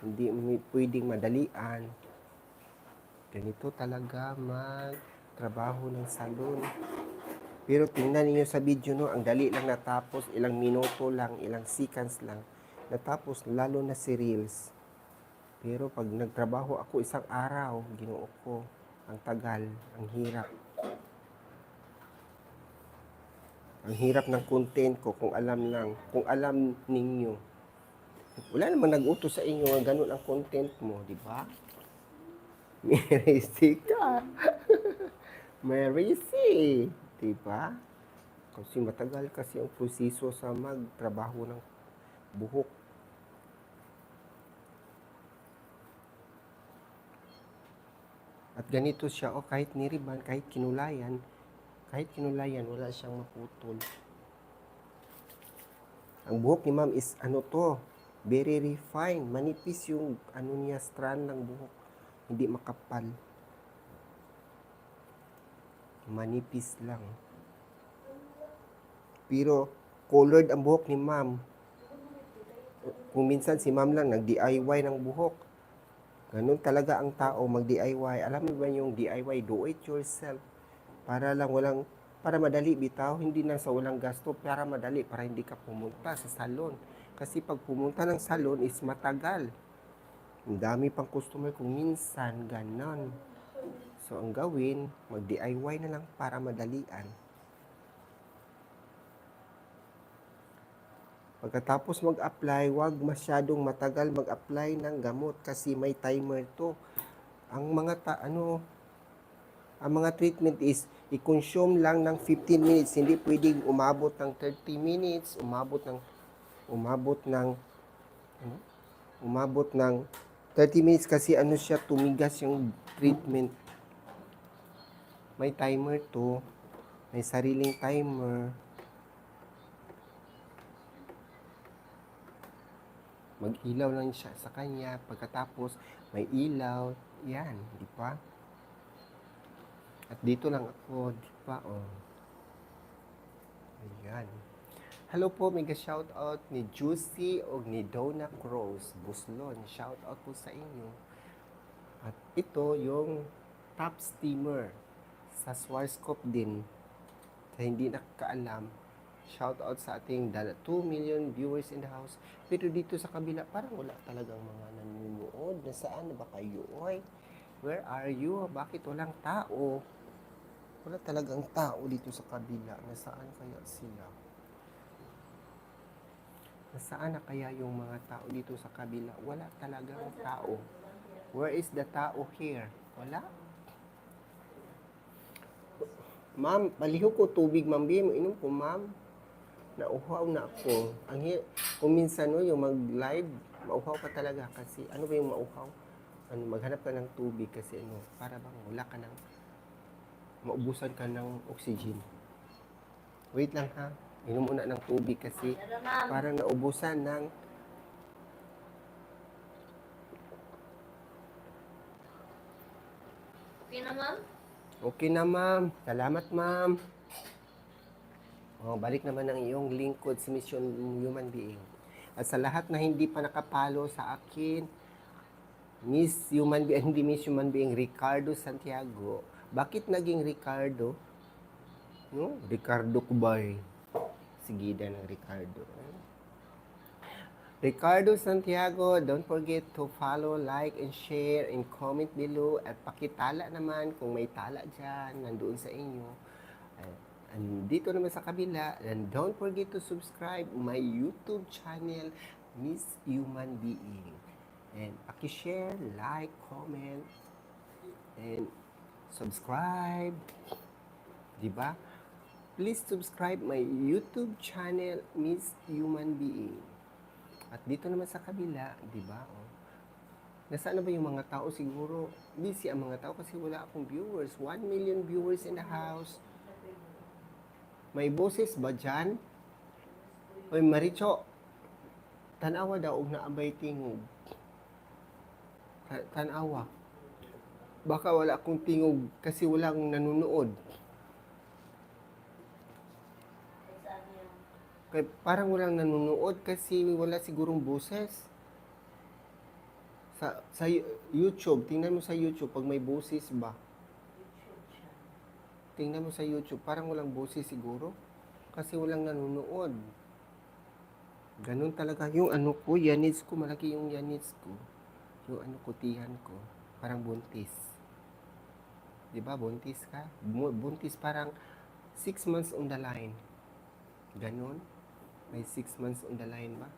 Hindi pwedeng madalian. Ganito talaga magtrabaho ng salon. Pero tingnan niyo sa video no, ang dali lang natapos, ilang minuto lang, ilang seconds lang. Natapos lalo na si Reels. Pero pag nagtrabaho ako isang araw, ginoo ko, ang tagal, ang hirap. Ang hirap ng content ko kung alam ninyo. Wala namang nag-utos sa inyo, ganun ang content mo, di ba? Merisi ka. Merisi, di ba? Kasi matagal kasi ang proseso sa magtrabaho ng buhok. At ganito siya, kahit niriban, kahit kinulayan, wala siyang maputol. Ang buhok ni ma'am is very refined. Manipis yung niya, strand ng buhok. Hindi makapal. Manipis lang. Pero colored ang buhok ni ma'am. Kung minsan si ma'am lang nag-DIY ng buhok. Ganun talaga ang tao mag-DIY. Alam mo ba yung DIY, do it yourself? Para madali bitaw, hindi na sa walang gasto, para madali, para hindi ka pumunta sa salon. Kasi pag pumunta ng salon is matagal. Ang dami pang customer kung minsan, ganon. So, ang gawin, mag-DIY na lang para madalian. Pagkatapos mag-apply, wag masyadong matagal mag-apply ng gamot kasi may timer to. Ang mga treatment is i-consume lang ng 15 minutes, hindi pwedeng umabot ng 30 minutes, umabot ng 30 minutes kasi siya, tumigas yung treatment. May timer to, may sariling timer. Mag-ilaw lang siya sa kanya, pagkatapos may ilaw, yan, di ba? At dito lang ako, di ba? Ayan. Hello po, mega shoutout ni Juicy o ni Donna Cruz Buslon. Shoutout po sa inyo. At ito yung top steamer sa Schwarzkopf din. Sa hindi nakakaalam, shoutout sa ating 2 million viewers in the house. Pero dito sa kabila, parang wala talagang mga nanonood. Nasaan na ba kayo? Oy, where are you? Bakit walang tao? Wala talagang tao dito sa kabila. Nasaan kaya sila? Nasaan na kaya yung mga tao dito sa kabila? Wala talagang tao. Where is the tao here? Wala? Ma'am, paliho ko tubig, ma'am. Inom ko, ma'am. Nauhaw na ako. Kung minsan yung mag-live, mauhaw ka talaga kasi ano ba yung mauhaw? Maghanap ka ng tubig kasi para bang wala ka ng maubusan ka ng oxygen. Wait lang ha. Inom muna ng tubig kasi parang naubusan ng Okay na, ma'am? Okay na, ma'am. Salamat, ma'am. Balik naman ang iyong lingkod si Mission Human Being. At sa lahat na hindi pa nakapalo sa akin, Miss Human Being, hindi Miss Human Being, Ricardo Santiago. Bakit naging Ricardo? No? Ricardo Kubay. Sigida ng Ricardo. Ricardo Santiago, don't forget to follow, like, and share, and comment below. At pakitala naman kung may tala dyan, nandoon sa inyo. And dito naman sa kabila, and don't forget to subscribe my YouTube channel, Miss Human Being. And paki-share, like, comment, and subscribe. Diba? Please subscribe my YouTube channel, Miss Human Being. At dito naman sa kabila, di ba? Oh, nasaan na ba yung mga tao? Siguro busy ang mga tao kasi wala akong viewers. 1 million viewers in the house. May boses ba dyan? Oy, Maricho, tanawa daw og naabay tingog. Tanawa. Baka wala akong tingog kasi walang nanonood. Kaya parang walang nanonood kasi wala sigurong boses. Sa YouTube, tingnan mo sa YouTube pag may boses ba. Tingnan mo sa YouTube, parang walang boses siguro. Kasi walang nanonood. Ganun talaga. Yung ano ko, yanits ko, malaki yung yanits ko. Yung ano ko, tihan ko. Parang buntis. Diba, buntis ka? Buntis parang 6 months on the line. Ganun. May 6 months on the line ba?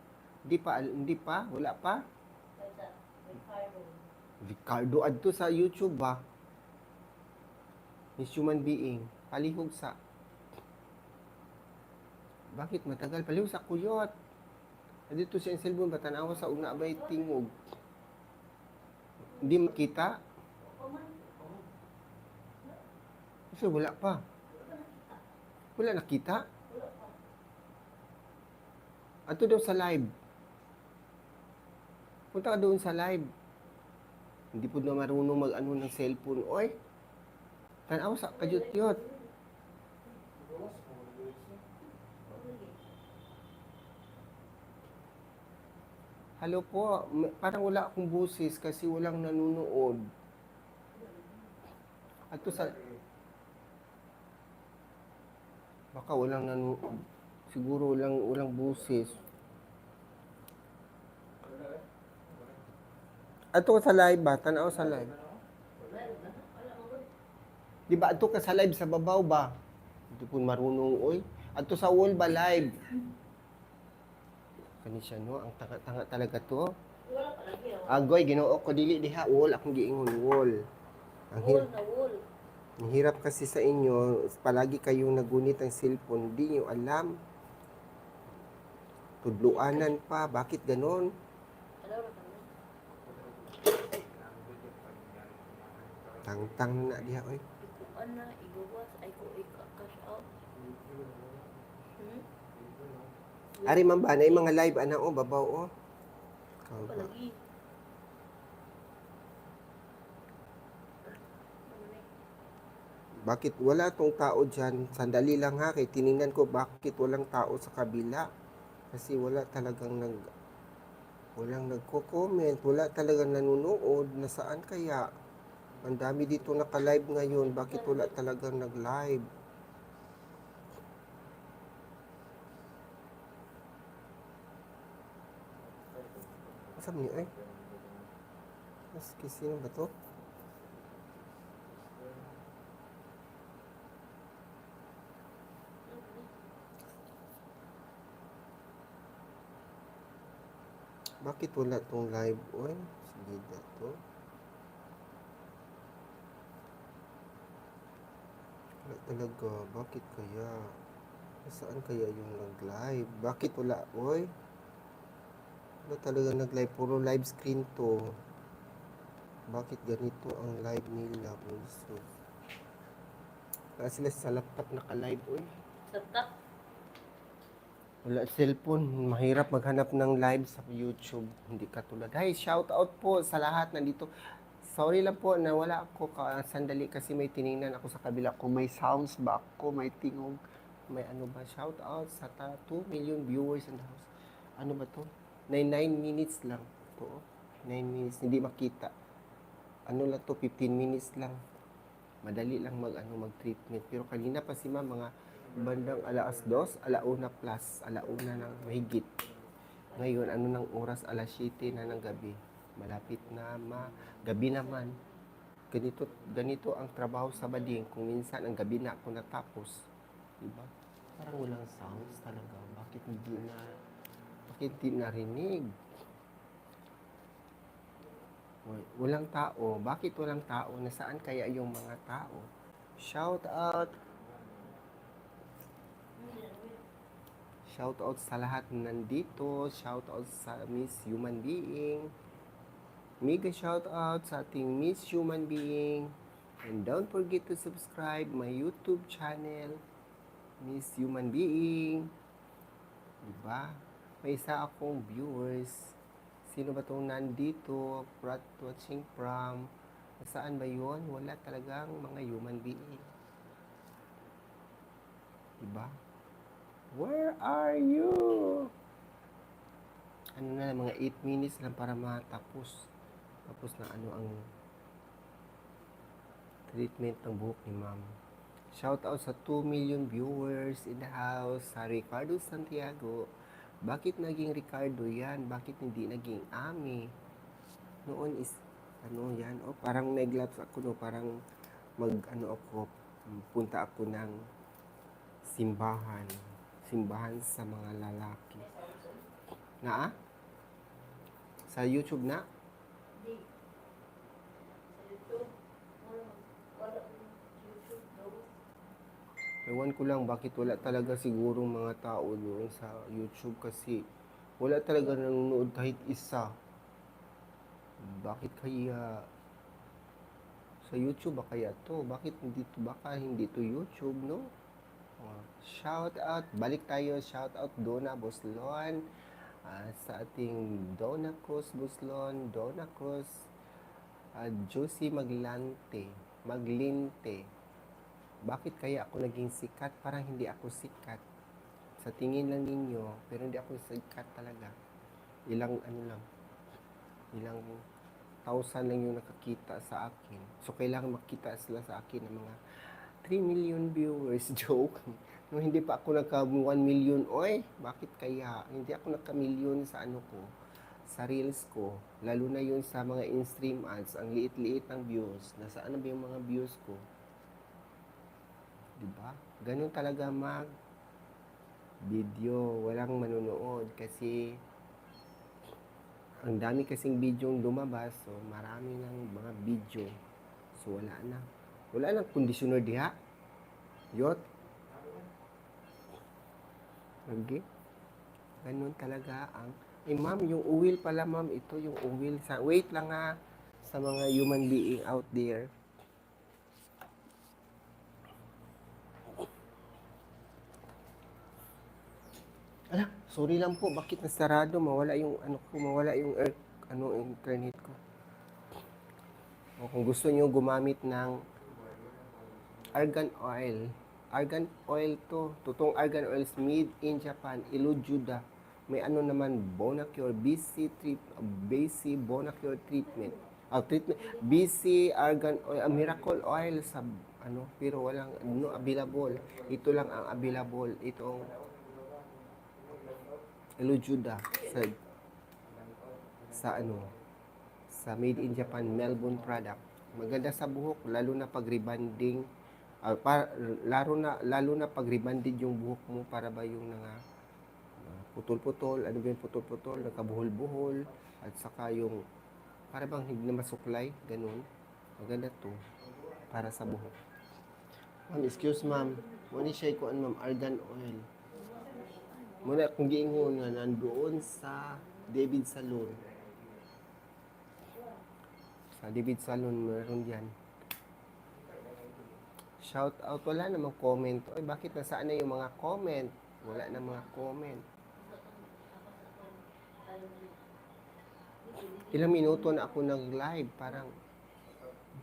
Hindi pa, wala pa. Ricardo, adto sa YouTube ba? Miss Human Being, palihog sa. Bakit matagal? Palihog sa kuyot. Dito siya yung cellphone ba? Tanawa sa una abay tingog. Hindi makita? Kasi wala pa. Wala nakita? Ato daw sa live. Punta ka doon sa live. Hindi po na marunong mag-ano ng cellphone. Oy, tanaw sa kadyot-yot. Hello po, parang wala akong busis kasi walang nanonood. Ato sa... Baka walang nanonood. Siguro walang busis. Ato ka sa live ba? Tanaw sa live. Di ba ato ka sa live sa babaw ba? Hindi po marunong, oy. Ato sa wall ba live? Kani siya no, ang tanga-tanga talaga to. Agoy, ginoo ko dili diha wall, akong giingon wall. Ang hirap kasi sa inyo, palagi kayong nagunit ang cellphone, hindi nyo alam. Tudluanan pa, bakit ganon? Tang-tang na diha, oy. Ana, igawas, ay ko ika-cash out. Ari man ba, na mga live, ana o, babaw o. Palagi. Bakit wala tong tao dyan? Sandali lang ha, kay tiningnan ko bakit walang tao sa kabila. Kasi walang nagko-comment, wala talagang nanonood. Nasaan kaya? Ang dami dito naka-live ngayon, bakit wala talagang nag-live? Saan niyo eh? Mas sino ba to? Bakit wala tong live? Oy, sige na to. Wala talaga. Bakit kaya? Saan kaya yung nag-live? Bakit wala? Oy, wala talaga nag-live. Puro live screen to. Bakit ganito ang live nila? Also, wala sila sa laptop naka-live. Oy, Laptop. wala cellphone. Mahirap maghanap ng live sa YouTube. Hindi katulad. Hey, shout out po sa lahat nandito. Sorry lang po na wala ako sandali kasi may tiningnan ako sa kabila kung may sounds ba ako, may tingog, may ano ba. Shout out sa 2 million viewers in the house. Ano ba to? 9 minutes lang. Oo, 9 minutes, hindi makita. Ano lang to, 15 minutes lang. Madali lang mag-treatment. Pero kanina pa si ma'am, mga bandang alas 2, alauna plus, alauna ng mahigit. Ngayon, ano ng oras, alas 7 na ng gabi. Malapit na gabi naman. Ganito ang trabaho sa bading. Kung minsan, ang gabi na ako natapos. Diba? Parang walang sounds talaga. Bakit di narinig? Walang tao. Bakit walang tao? Nasaan kaya yung mga tao? Shout out. Shout out sa lahat na nandito. Shout out sa Miss Human Being. Mega shout out sa ating Miss Human Being. And don't forget to subscribe my YouTube channel, Miss Human Being. Diba? May isa akong viewers. Sino ba itong nandito? Watching from? Saan ba yun? Wala talagang mga human being. Diba? Where are you? Ano na lang, mga 8 minutes lang para matapos. Tapos na ang treatment ng buhok ni ma'am. Shout out sa 2 million viewers in the house. Sa Ricardo Santiago. Bakit naging Ricardo yan? Bakit hindi naging Ami? Noon is, yan? Oh, parang nag-lapse ako, no? Parang punta ako ng simbahan. Simbahan sa mga lalaki. Na? Sa YouTube na? Hindi. Sa YouTube, wala YouTube daw. Ewan ko lang bakit wala talaga sigurong mga tao doon sa YouTube kasi wala talaga nanonood kahit isa. Bakit kaya sa YouTube ba kaya to? Bakit hindi to YouTube, no? Shout out, balik tayo, shout out Donna Boslon, sa ating Donna Cruz Boslon, Donna Cruz, Josie Maglinte. Bakit kaya ako naging sikat? Parang hindi ako sikat. Sa tingin lang ninyo, pero hindi ako sikat talaga. Ilang ilang thousand lang yung nakakita sa akin. So, kailangan makita sila sa akin ng mga 3 million viewers. Joke. Nung hindi pa ako nagka 1 million, bakit kaya? Hindi ako nagka-million sa sa reels ko. Lalo na yun sa mga in-stream ads. Ang liit-liit ng views. Nasaan na ba yung mga views ko? Diba? Ganun talaga video. Walang manonood kasi ang dami kasing video lumabas. So, marami ng mga video. So, wala na. Wala nang conditioner diha. Yot. Okay. Ganun talaga ang... ma'am, yung oil pala, ma'am. Ito yung oil. Wait lang ha. Sa mga human being out there. Ala, sorry lang po. Bakit nasarado? Mawala yung internet ko. O kung gusto niyo gumamit ng argan oil. Argan oil to. Totoong argan oil is made in Japan. Ilujuda. May naman Bonacure BC Bonacure treatment. Treatment BC argan oil, miracle oil sa pero walang available. Ito lang ang available. Itong Ilujuda sa made in Japan Melbourne product. Maganda sa buhok lalo na pag rebonding. Lalo na pag rebonded yung buhok mo para ba yung putol-putol, ano ba yung putol-putol, nakabuhol-buhol, at saka yung para bang hindi na masuklay, ganun. Maganda to para sa buhok. Ma'am, excuse ma'am, muna siya ikuan ma'am, argan oil. Muna kung giingon nga nandoon sa David Salon. Sa David Salon, meron diyan. Shout out, wala namang comment. Bakit nasaan na yung mga comment? Wala na mga comment. Ilang minuto na ako nag-live, parang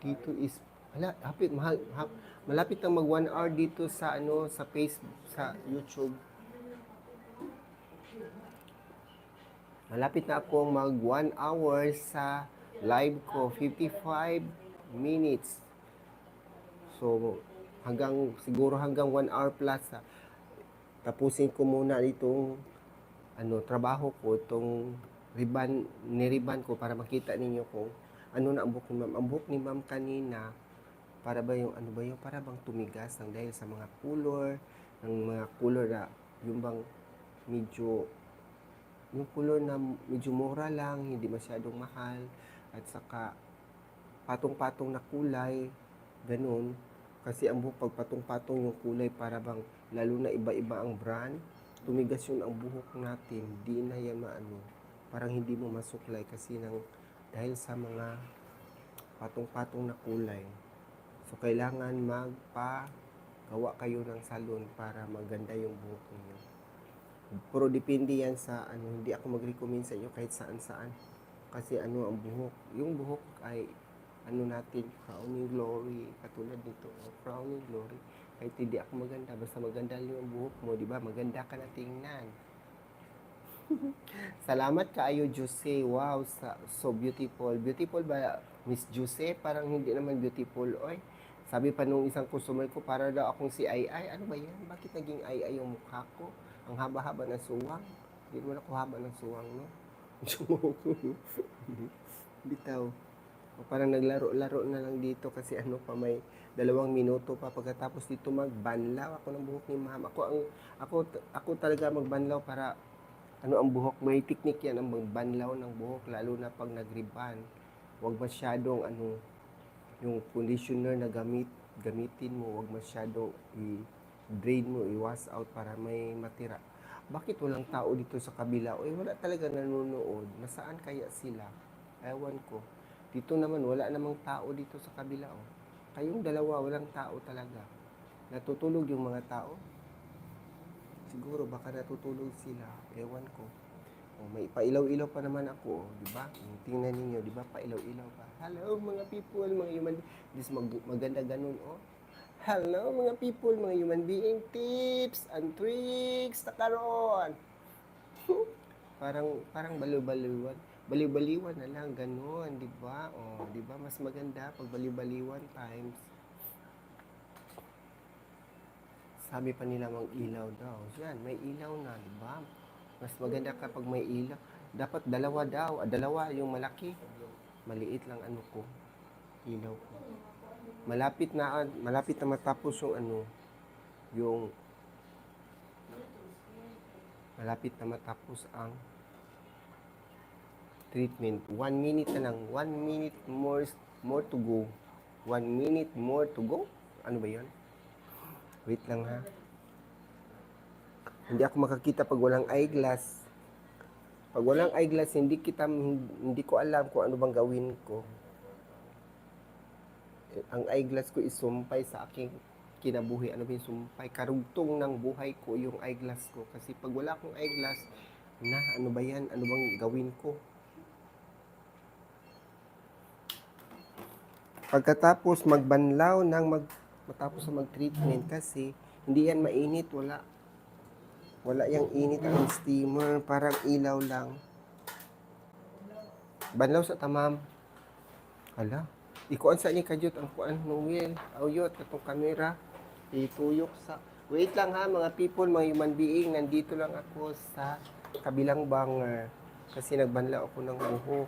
dito is malapit na mag 1 hour dito sa sa Facebook, sa YouTube. Malapit na akong mag 1 hour sa live ko, 55 minutes. So, siguro hanggang 1 hour plus. Tapusin ko muna itong trabaho ko, itong niriban ko para makita ninyo kung ano na ang buhok ni ma'am. Ang buhok ni ma'am kanina, para ba yung, para bang tumigas ng dahil sa mga color na, yung bang medyo, yung color na medyo mura lang, hindi masyadong mahal, at saka patong-patong na kulay, ganun. Kasi ang buhok, pag patong-patong yung kulay, para bang, lalo na iba-iba ang brand, tumigas yun ang buhok natin, di na yan parang hindi mo masuklay kasi dahil sa mga patong-patong na kulay. So, kailangan magpagawa kayo ng salon para maganda yung buhok niyo. Pero depende yan sa hindi ako mag-recommend sa inyo kahit saan-saan. Kasi ang buhok, yung buhok ay natin, crowning glory, katulad nito, crowning glory. Kahit hindi ako maganda, basta maganda yung buhok mo, di ba? Maganda ka na tingnan. Salamat kaayo, Jose. Wow, so beautiful. Beautiful ba, Miss Jose? Parang hindi naman beautiful, oy. Sabi pa nung isang customer ko, para daw akong si Ai Ai. Ano ba yan? Bakit naging Ai Ai yung mukha ko? Ang haba-haba ng suwang. Hindi mo na ko haba ng suwang, no? Bitaw. O parang naglaro-laro na lang dito kasi may 2 minuto pa pagkatapos dito magbanlaw ako ng buhok ni ma'am. Ako talaga magbanlaw para ang buhok, may technique yan ang magbanlaw ng buhok lalo na pag nagriban. Huwag masyadong yung conditioner na gamitin mo, huwag masyadong i-drain mo, i-wash out para may matira. Bakit walang tao dito sa kabila? Wala talaga nanonood. Nasaan kaya sila? Ewan ko. Dito naman, wala namang tao dito sa kabila. Kayong dalawa, walang tao talaga. Natutulog yung mga tao. Siguro baka natutulog sila. Ewan ko. May pailaw-ilaw pa naman ako, di ba? Tingnan niyo, di ba? Pailaw-ilaw pa. Hello mga people, mga human being. Maganda ganun, Hello mga people, mga human being. Tips and tricks na karon. parang baliw-baliwan. Baliw-baliwan na lang, ganun, di ba? Di ba? Mas maganda pag baliw-baliwan times. Sabi pa nila mag-ilaw daw. Yan, may ilaw na, di ba? Mas maganda kapag may ilaw. Dapat dalawa daw. Dalawa yung malaki. Maliit lang ko. Ilaw ko. Malapit na matapos yung malapit na matapos ang treatment. 1 minute na lang. 1 minute more to go. 1 minute more to go? Ano ba yan? Wait lang ha. Hindi ako makakita pag walang eyeglass. Pag walang eyeglass, hindi ko alam kung ano bang gawin ko. Ang eyeglass ko isumpay sa aking kinabuhi. Ano ba yung sumpay? Karugtong ng buhay ko yung eyeglass ko. Kasi pag wala akong eyeglass, ano ba yan? Ano bang gawin ko? Pagkatapos magbanlaw matapos na mag-treatment kasi hindi yan mainit, wala yang init ang steamer, parang ilaw lang. Banlaw sa tamam. Hala, ikuan sa ni kadyot ang kuan ng wheel, awyot katong kamera, ituyok sa. Wait lang ha mga people, mga human being, nandito lang ako sa kabilang banger kasi nagbanlaw ako ng buhok.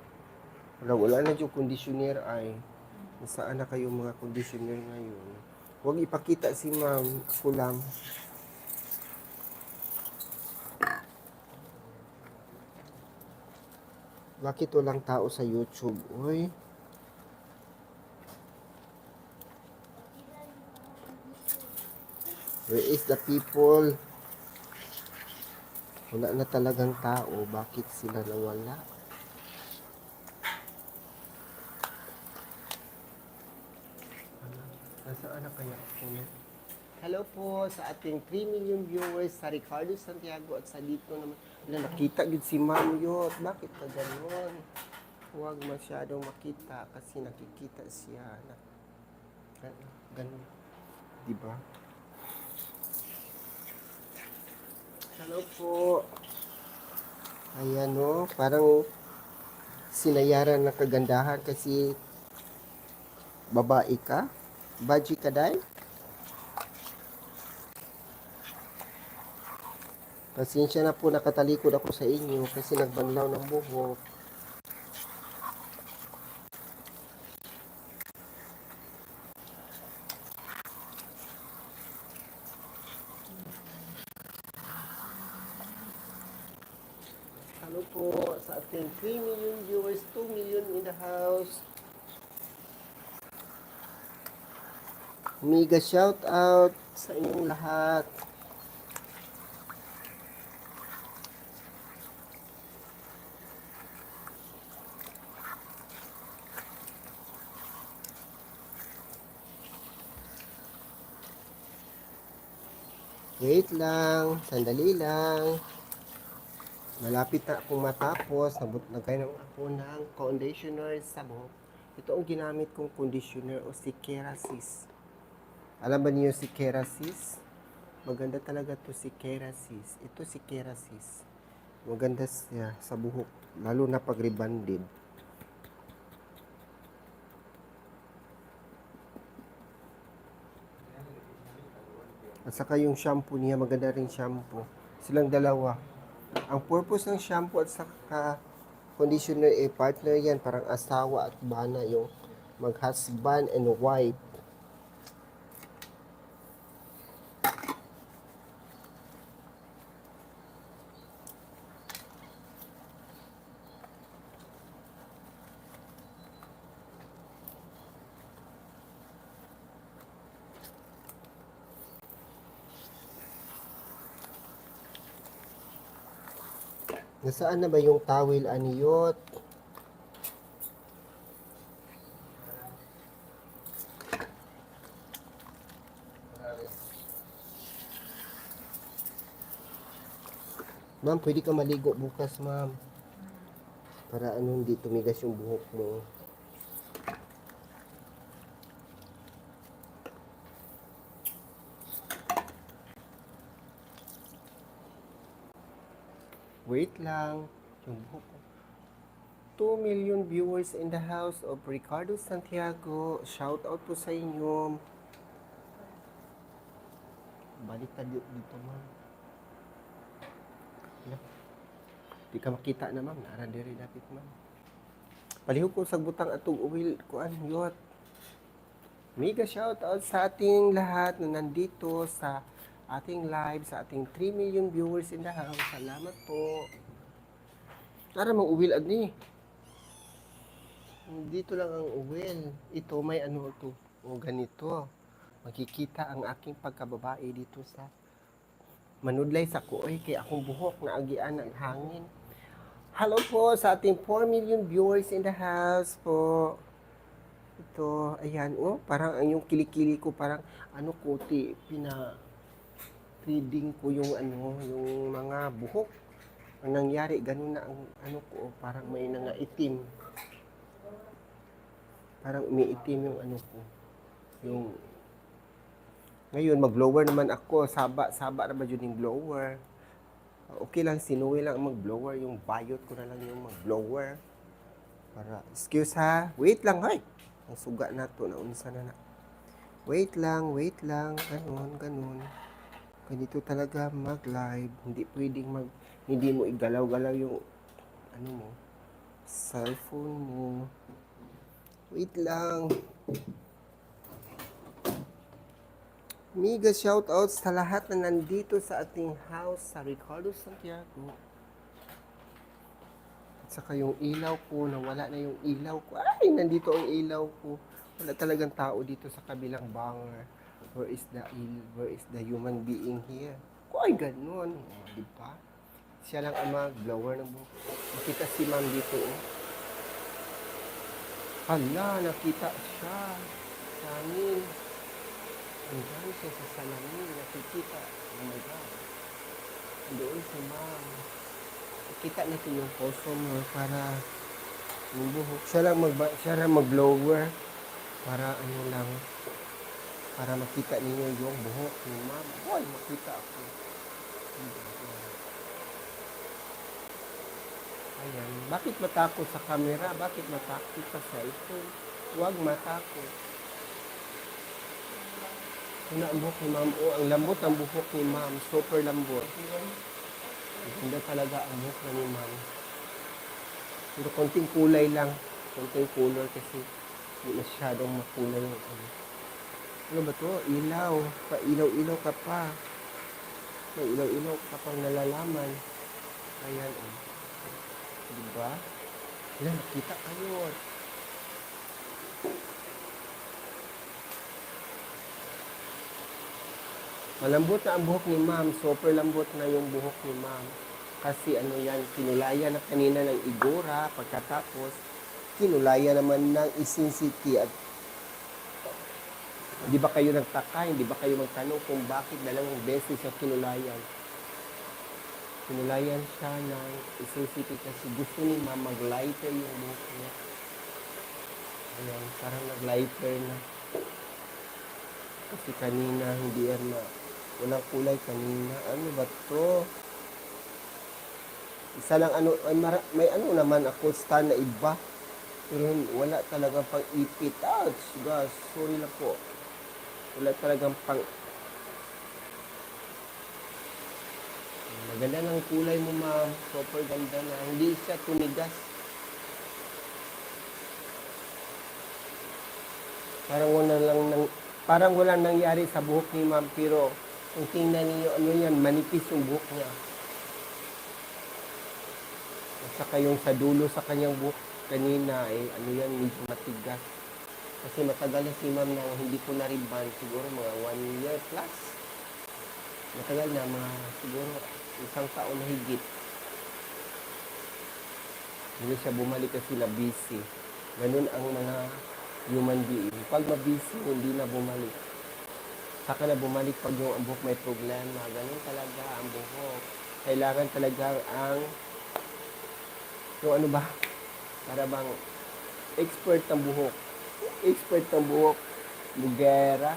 Wala na yung conditioner ay. Saan na kayo mga conditioner ngayon? Huwag ipakita si ma'am, ako lang. Bakit walang tao sa YouTube? Uy. Where is the people? Wala na talagang tao. Bakit sila nawala? Nasaan na kaya ako? Hello po sa ating 3 million viewers sa Ricardo Santiago at sa dito naman. Nakita gid si Ma'am Yot. Bakit ka gano'n? Huwag masyadong makita kasi nakikita siya. Ganun. Diba? Hello po. Ayan o, parang sinayaran na kagandahan kasi babae ka. Baji ka dahil. Pasensya na po nakatalikod ako sa inyo kasi nagbanlaw ng buhok. Ano po sa ating 3 million viewers, 2 million in the house. Mega shout out sa inyong lahat. Wait lang, sandali lang. Malapit na akong matapos. Nagkainom ako ng conditioner sa buhok. Ito ang ginamit kong conditioner o si Kerasis. Alam ba niyo si Kerasis? Maganda talaga to si Kerasis. Ito si Kerasis. Maganda siya sa buhok. Lalo na pag rebonded. At saka yung shampoo niya, maganda rin shampoo. Silang dalawa. Ang purpose ng shampoo at saka conditioner partner yan. Parang asawa at bana yung mag-husband and wife. Nasaan na ba yung towel, Aniyot? Ma'am, pwede ka maligo bukas, ma'am. Para hindi tumigas yung buhok mo. Wait lang. Yung buhok ko. 2 million viewers in the house of Ricardo Santiago. Shout out po sa inyo. Balik ka dito, ma'am. Di ka makita na, ma'am. Nara diri dapit, ma'am. Palihog ko sa butang atong uwil ko yot. Mega shout out sa ating lahat na nandito sa ating live, sa ating 3 million viewers in the house. Salamat po. Nara mang uwil ni. Dito lang ang uwil. Ito may ano to. O ganito. Makikita ang aking pagkababae dito sa manudlay sa kuoy kay akong buhok na agian ng hangin. Hello po sa ating 4 million viewers in the house po. Ito, ayan, parang ang yung kilikili ko parang kuti reading ko yung yung mga buhok. Ang nangyari ganun na ang ko, parang may itim. Parang umiitim yung ko. Yung ngayon mag-blower naman ako, saba na ba yun yung blower? Okay lang, sinuwi lang mag-blower, yung bayot ko na lang yung mag-blower. Para, excuse ha, wait lang, hay! Ang suga na to, naunsa na. Wait lang, ganun. Ganito talaga mag-live, hindi pwedeng hindi mo igalaw-galaw yung, mo, cellphone mo. Wait lang. Mega shoutout sa lahat na nandito sa ating house sa Ricardo Santiago. At saka yung ilaw ko, nawala na yung ilaw ko. Ay, nandito ang ilaw ko. Wala talagang tao dito sa kabilang banger. Where is the human being here? Ay, ganun. Di ba? Siya lang ang mag-blower ng buhok. Nakita si ma'am dito. Hala, nakita siya. Sa amin. Andiyan siya sa salamin, nakikita. Oh my God. Doon si ma'am. Nakita natin yung customer para yung buhok. Siya lang mag-blower para lang. Para makita niyo yung buhok ni ma'am. Boy, makita ako. Ayan. Bakit matakot sa camera? Bakit matakot sa cellphone? Huwag matakot. Ano ang buhok ni ma'am? Oh, ang lambot ang buhok ni ma'am. Super lambot. Ganda talaga ang buhok na ni ma'am. Pero konting kulay lang. Konting color kasi hindi masyadong makulay yung ano. Ano ba to? Ilaw. Pa-ilaw-ilaw ka pa. May ilaw-ilaw ka pang nalalaman. Ayan, oh. Diba? Ayan, nakita kayo. Malambot na ang buhok ni ma'am. Super lambot na yung buhok ni ma'am. Kasi ano yan, kinulaya na kanina ng igora. Pagkatapos, kinulaya naman ng isinsiti. At di ba kayo nagtaka? Hindi ba kayo magtanong kung bakit dalawang beses yung kinulayan? Kinulayan siya ng isinsiti kasi gusto ni ma'am mag-lighter yung buhok niya. Ayan, parang nag-lighter na. Kasi kanina hindi yan walang kulay kanina. Ano ba to? Isa lang ano, may ano naman ako stand na iba. Pero wala talagang pang ipit. Ouch, gosh, sorry na po. Wala talagang pang... Maganda ng kulay mo, ma'am. Super ganda na. Hindi siya tumigas. Parang walang nangyari sa buhok ni ma'am, pero kung tingnan niyo, ano yan, manipis yung buhok niya. At saka yung sa dulo sa kanyang buhok kanina, ano yan, medyo matigas. Kasi matagal na si ma'am na hindi ko na-reband, siguro mga 1 year plus. Matagal na, mga siguro isang taon na higit. Hindi siya bumalik kasi na busy. Ganun ang mga human being. Pag mabisi, hindi na bumalik. Saka na bumalik pag yung buhok may problema. Ganun talaga ang buhok. Kailangan talaga yung ano ba? Para bang expert ng buhok. Expert ng buhok. Lugera.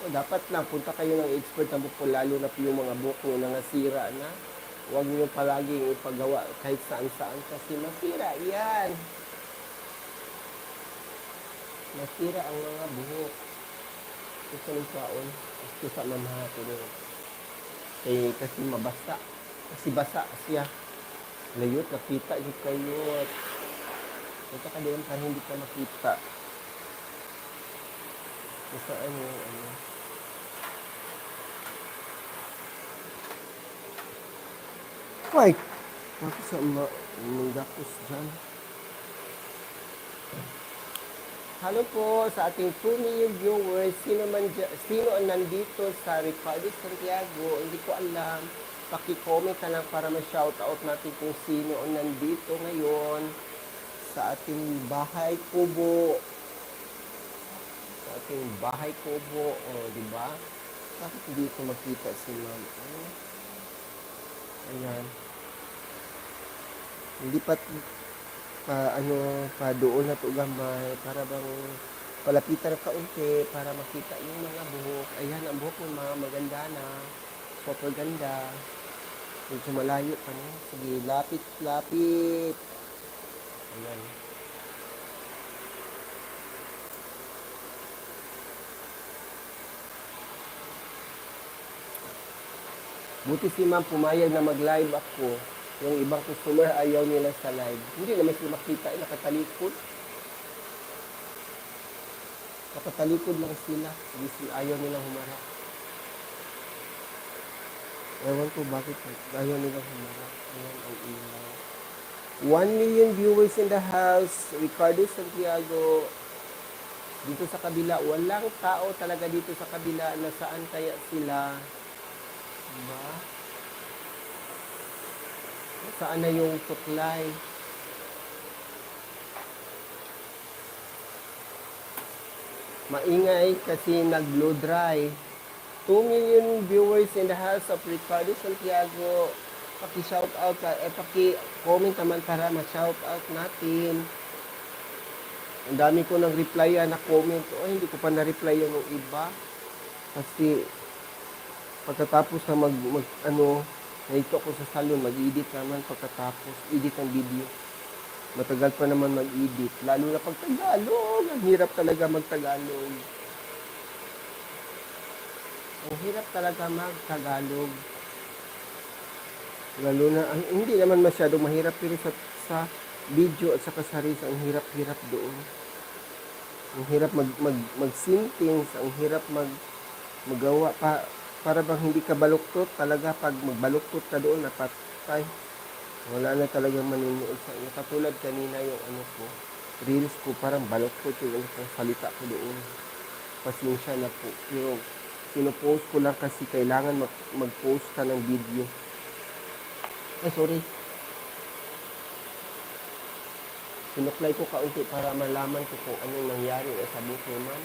O, dapat lang, punta kayo ng expert ng buhok. Lalo na yung mga buhok nyo na nasira na. Huwag nyo palaging ipagawa kahit saan-saan kasi masira. Yan. Masira ang mga buhok. Ito ng kaon. Ito sa mamahapon. Kasi mabasa. Kasi basa siya. Layot, nakita yung kayot. Ito ka din para hindi ka makita. Kung saan yung ano. Ay! Bakit sa manggapos dyan? Hello po sa ating 2 million viewers. Sino ang nandito sa Ricardo Santiago? Hindi ko alam. Paki-comment na lang para ma-shoutout natin kung sino ang nandito ngayon sa ating bahay kubo. Sa ating bahay kubo. O, di ba? Bakit hindi ko makita si ma'am? Ayan. Hindi pa doon na to gamay para bang palapitan ng kaunti para makita yung mga buhok. Ayan, ang buhok mo mga maganda na. Super ganda. Medyo malayo pa na. Sige, lapit. Ayan. Buti si ma'am pumayag na mag-live ako. Yung ibang customer ayaw nila sa live. Hindi naman sila makita, nakatalikod. Nakatalikod lang sila. Hindi sila ayaw nilang humarap. Ewan ko bakit ayaw nilang humarap. Ayan ang ilaw. 1 million viewers in the house. Ricardo Santiago. Dito sa kabila, walang tao talaga dito sa kabila. Nasaan kaya sila? Diba? Saan na yung suklay? Maingay kasi nag-blow dry. 2 million viewers in the house of Ricardo Santiago. Paki-shoutout ka, paki-comment naman para ma-shoutout natin. Ang dami ko nang replyan na comment. Hindi ko pa na-replyan yung iba. Kasi pagkatapos na Nandito ako sa salon, mag-edit naman pagkatapos. Edit ang video. Matagal pa naman mag-edit. Lalo na pag Tagalog. Ang hirap talaga mag-Tagalog. Ang hirap talaga mag-Tagalog. Lalo na, hindi naman masyadong mahirap pero sa video at saka sa reels, ang hirap-hirap doon. Ang hirap mag-sentence, ang hirap magawa pa. Para bang hindi ka baluktot, talaga pag magbaluktot ka doon, napatay. Wala na talagang maninuod sa inyo. Katulad kanina yung ko, reels ko, parang baluktot yung salita ko doon. Pasensya na po. Pero pinopost ko lang kasi kailangan mag-post ka ng video. Ay, sorry. Sinuklay ko kaunti para malaman ko kung anong nangyari sa buhok naman.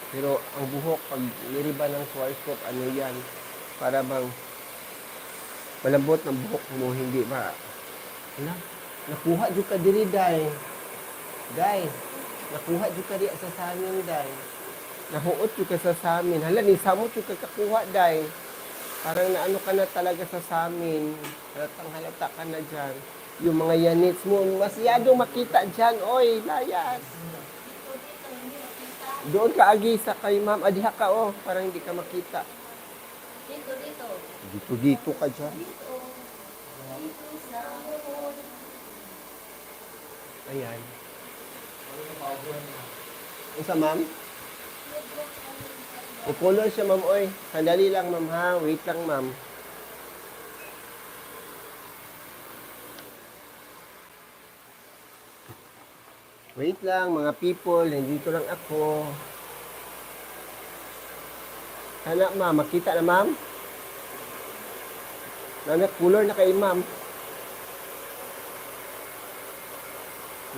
Pero ang buhok, pag niriban ng Schwarzkopf, ano yan? Para bang malambot ng buhok mo, hindi ba? Hala, nakuha dyan ka diri, day. Day, nakuha dyan ka di sa samin, day. Nahuot dyan ka sa samin. Hala, nisamot dyan ka kakuha, day. Parang naano ka na talaga sa samin. Halatang halata ka na dyan. Yung mga yanits mo, masyadong makita dyan. Oy, layas. Doon ka agi sa kay ma'am. Adiha ka parang hindi ka makita. Dito ka dyan. Ayan. Isa ma'am? I-color siya ma'am, oy. Sandali lang ma'am ha. Wait lang ma'am. Wait lang mga people. Nandito lang ako. Sana ma'am, makita na ma'am? Color na kay ma'am.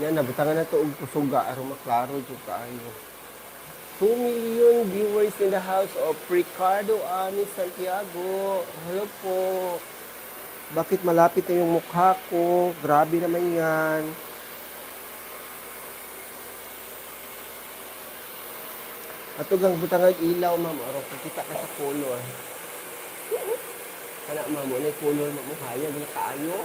Yan, nabutangan na ito og kusuga. Aron maklaro dyan kaayo. 2 million viewers in the house of Ricardo Ani Santiago. Hello po. Bakit malapit na yung mukha ko? Grabe naman yan. Ato gang butangag ilaw, ma'am. Aron kita ka sa color. Kana ma'am, mo na color mo hayag na kaayo.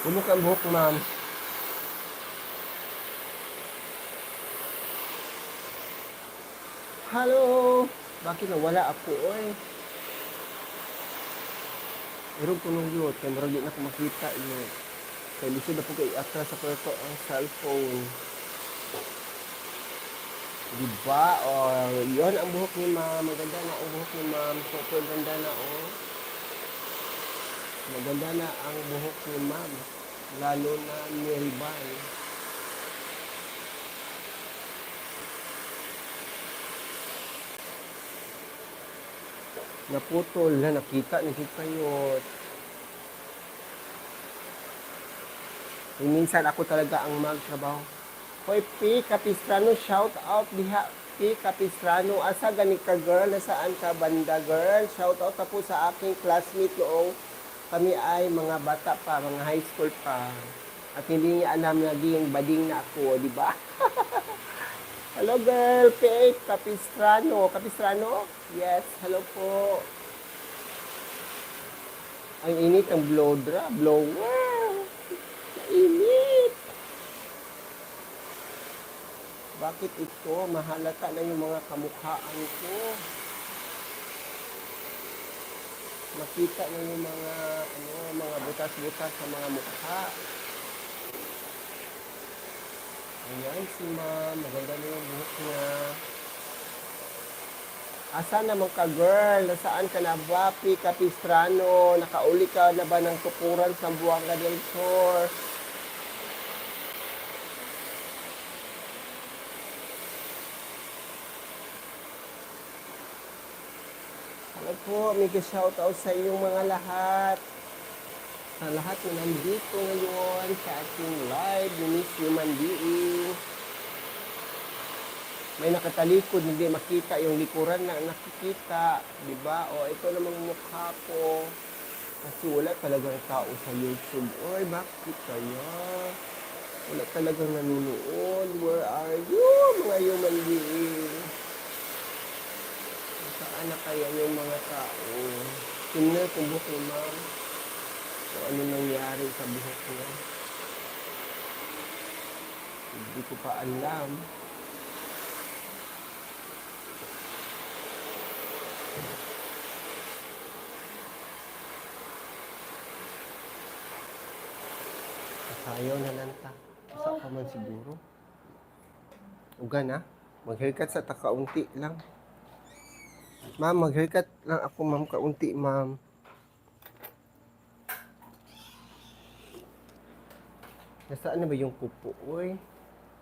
Bumuk ang buhok, ma'am. Hello! Bakit nawala ako, oy? Erog ko nung yun. Kaya maragin na ako makita yun. Kaya lisod na po kay atras sa kwarto ang cellphone. Diba? Yun ang buhok ni ma'am. Maganda na ang buhok ni ma'am. Super ganda na, Maganda na ang buhok ni ma'am. Lalo na nilbay. Naputol na, nakita ni kayo. Minsan ako talaga ang magtrabaho. Hoy, P. Capistrano, shout out diha. P. Capistrano, asa gani ka girl? Nasaan ka banda girl? Shout out po sa aking classmate noong kami ay mga bata pa, mga high school pa. At hindi niya alam na naging bading na ako, di ba? Hello girl, P. Capistrano. Capistrano? Yes, hello po. Ang init ang blower. Init. Bakit ito? Mahalata na yung mga kamukhaan ko. Makita na yung mga butas-butas sa mga mukha. Ayan si ma'am. Maganda na yung buhok niya. Asa naman ka girl? Nasaan ka na ba? P. Capistrano. Nakauli ka na ba ng tukuran sa Buanga del Sur? Hello po, may shoutout sa inyong mga lahat. Sa lahat na nandito ngayon sa ating live, Miss Human Being. may nakatalikod, hindi makita yung likuran na nakikita, di ba? O ito namang mukha ko. Kasi wala talagang tao sa YouTube. Oy, bakit kaya? Wala talagang nanonood. Where are you, mga human being? Saan na kaya yung mga tao? Tingnan kung buhok ni ma'am. Kung ano nangyari sa buhok niya. Hindi ko pa alam. Sayaw na lang ta. Isa pa man siguro. Uga na. Mag-haircut sa takaunti lang. Ma'am, mag-haircut lang ako, ma'am. Kaunti, ma'am. Nasaan na ba yung kupo? Uy.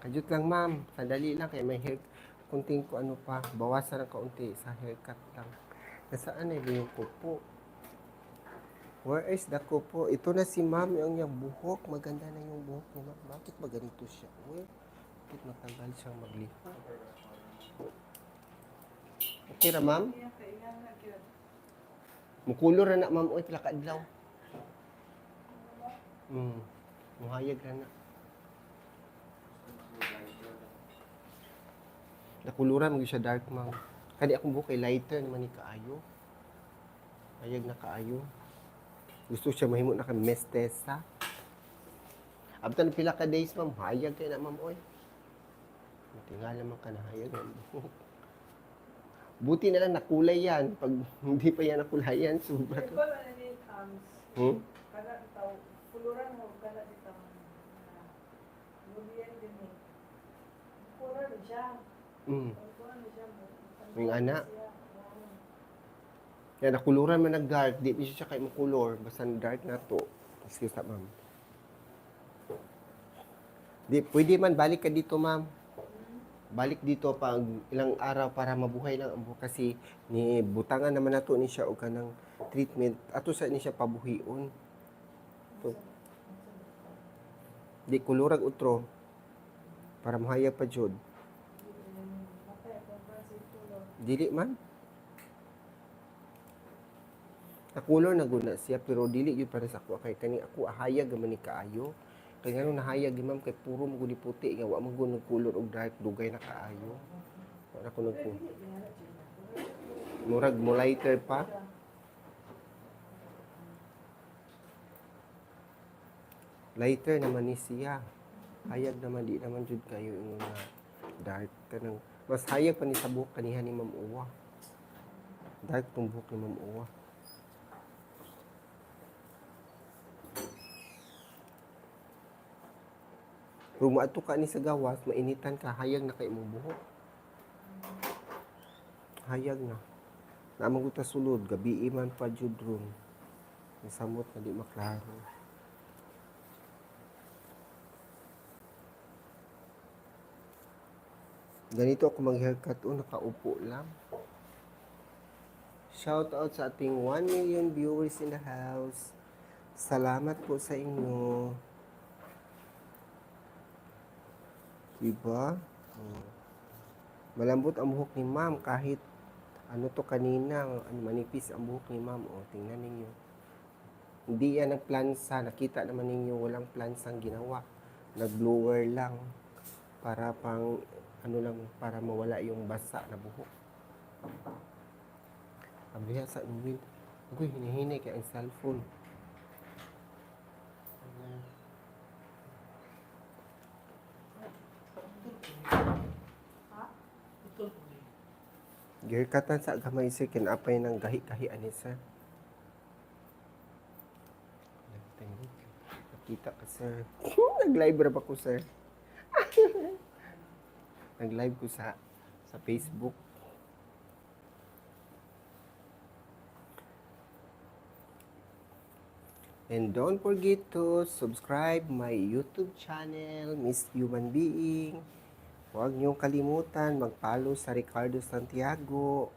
Kajut lang, ma'am. Sandali lang kaya may hair kunting ko ano pa. Bawasan ng kaunti sa haircut lang. Nasaan na ba yung kupo? Where is the kupo? Ito na si ma'am, yung buhok. Maganda na yung buhok ni ma'am. Bakit ba ganito siya? Uy. Bakit matagal siyang magliha? Okay ra, ma'am? Mukulor na na, ma'am. Uy, pila ka adlaw. Muhayag na na. Nakuluran mo siya dark, ma'am. Kani akong buhok kay lighter naman ni kaayo. Hayag na kaayo. Gusto siya mahimo na kay mestesa. Abtan pila ka days, ma'am. Hayag kay na, ma'am. Oy. Tingala man ka na hayag. Buti na lang nakulay yan. Pag hindi pa yan nakulayan, sobra to. Hmm? Kada tao, puluran mo, kada dito. Lubiyan din mo. Puluran siya. Puluran siya mo. Yung anak. Kaya nakuluran man nag-dark, di siya kay makulor. Basta dark na to. Excuse na, ma'am. Di, pwede man, balik ka dito, ma'am. Balik dito pag ilang araw para mabuhay lang ang buhok kasi ni butangan naman nato ni siya og kanang treatment ato sa ni siya pabuhion to di kulurag utro para mahayag pa jud dili man nakulor na guna siya pero dili gyud para sa ako kay kani ako ahayag man ni kaayo. Kaya nga nung nahayag di ma'am kay puro mo guni puti nga wa mo gun kulor og dark dugay na kaayo. Wala ko nagpo. Murag mo lighter pa. Lighter naman ni siya. Hayag naman di naman jud kayo yung mga dark kanang mas hayag pa ni sa buhok kaniha ni Ma'am Uwa. Dark tong buhok ni Ma'am Uwa. Kung maato ka ni sa gawas, mainitan ka, hayag na kay imong buhok. Hayag na. Naamang ko ta sulod, gabi man pa jud ron. Nasamot na di maklaro. Ganito ako mag-haircut, nakaupo lang. Shout out sa ating 1 million viewers in the house. Salamat po sa inyo. Diba? Malambot ang buhok ni ma'am kahit ano to kanina, manipis ang buhok ni ma'am. O, tingnan ninyo. Hindi yan nagplansa. Nakita naman ninyo walang plansang ginawa. Nag-blower lang. Para pang, ano lang, para mawala yung basa na buhok. Abriha sa uwil. Agoy, hinihinay kaya ang cellphone. Girkatan sa gamay sir, kinapay ng gahi-gahi ani sir. Nakita ka sir. Nag-live ra ba ko sir? Nag-live ko sa Facebook. And don't forget to subscribe my YouTube channel, Miss Human Being. Huwag niyong kalimutan mag-follow sa Ricardo Santiago.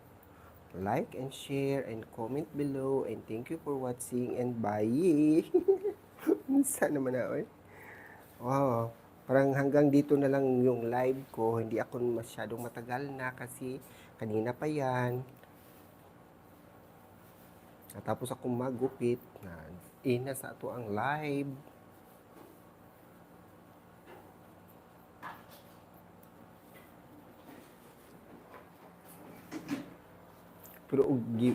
Like and share and comment below. And thank you for watching and bye. Minsan naman na, oy. Wow. Parang hanggang dito na lang yung live ko. Hindi ako masyadong matagal na kasi kanina pa yan. Tapos ako magupit na ina sa ato ang live. Pero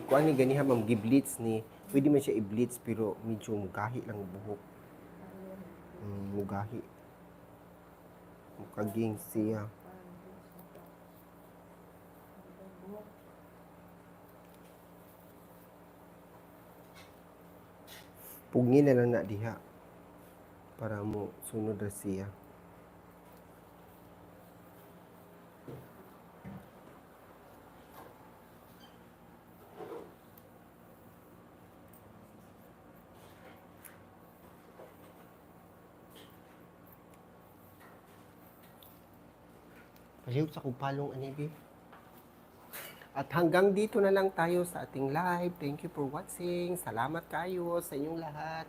kuan ni ganiha ma'am gi-blitz ni. Pwede man siya i-blitz pero medyo mugahi lang ang buhok. Mugahi. Mukaging siya. Pugni na lang na diha. Para mo sunod ra siya. Palihog sa kong palong anibi. At hanggang dito na lang tayo sa ating live. Thank you for watching. Salamat kayo sa inyong lahat.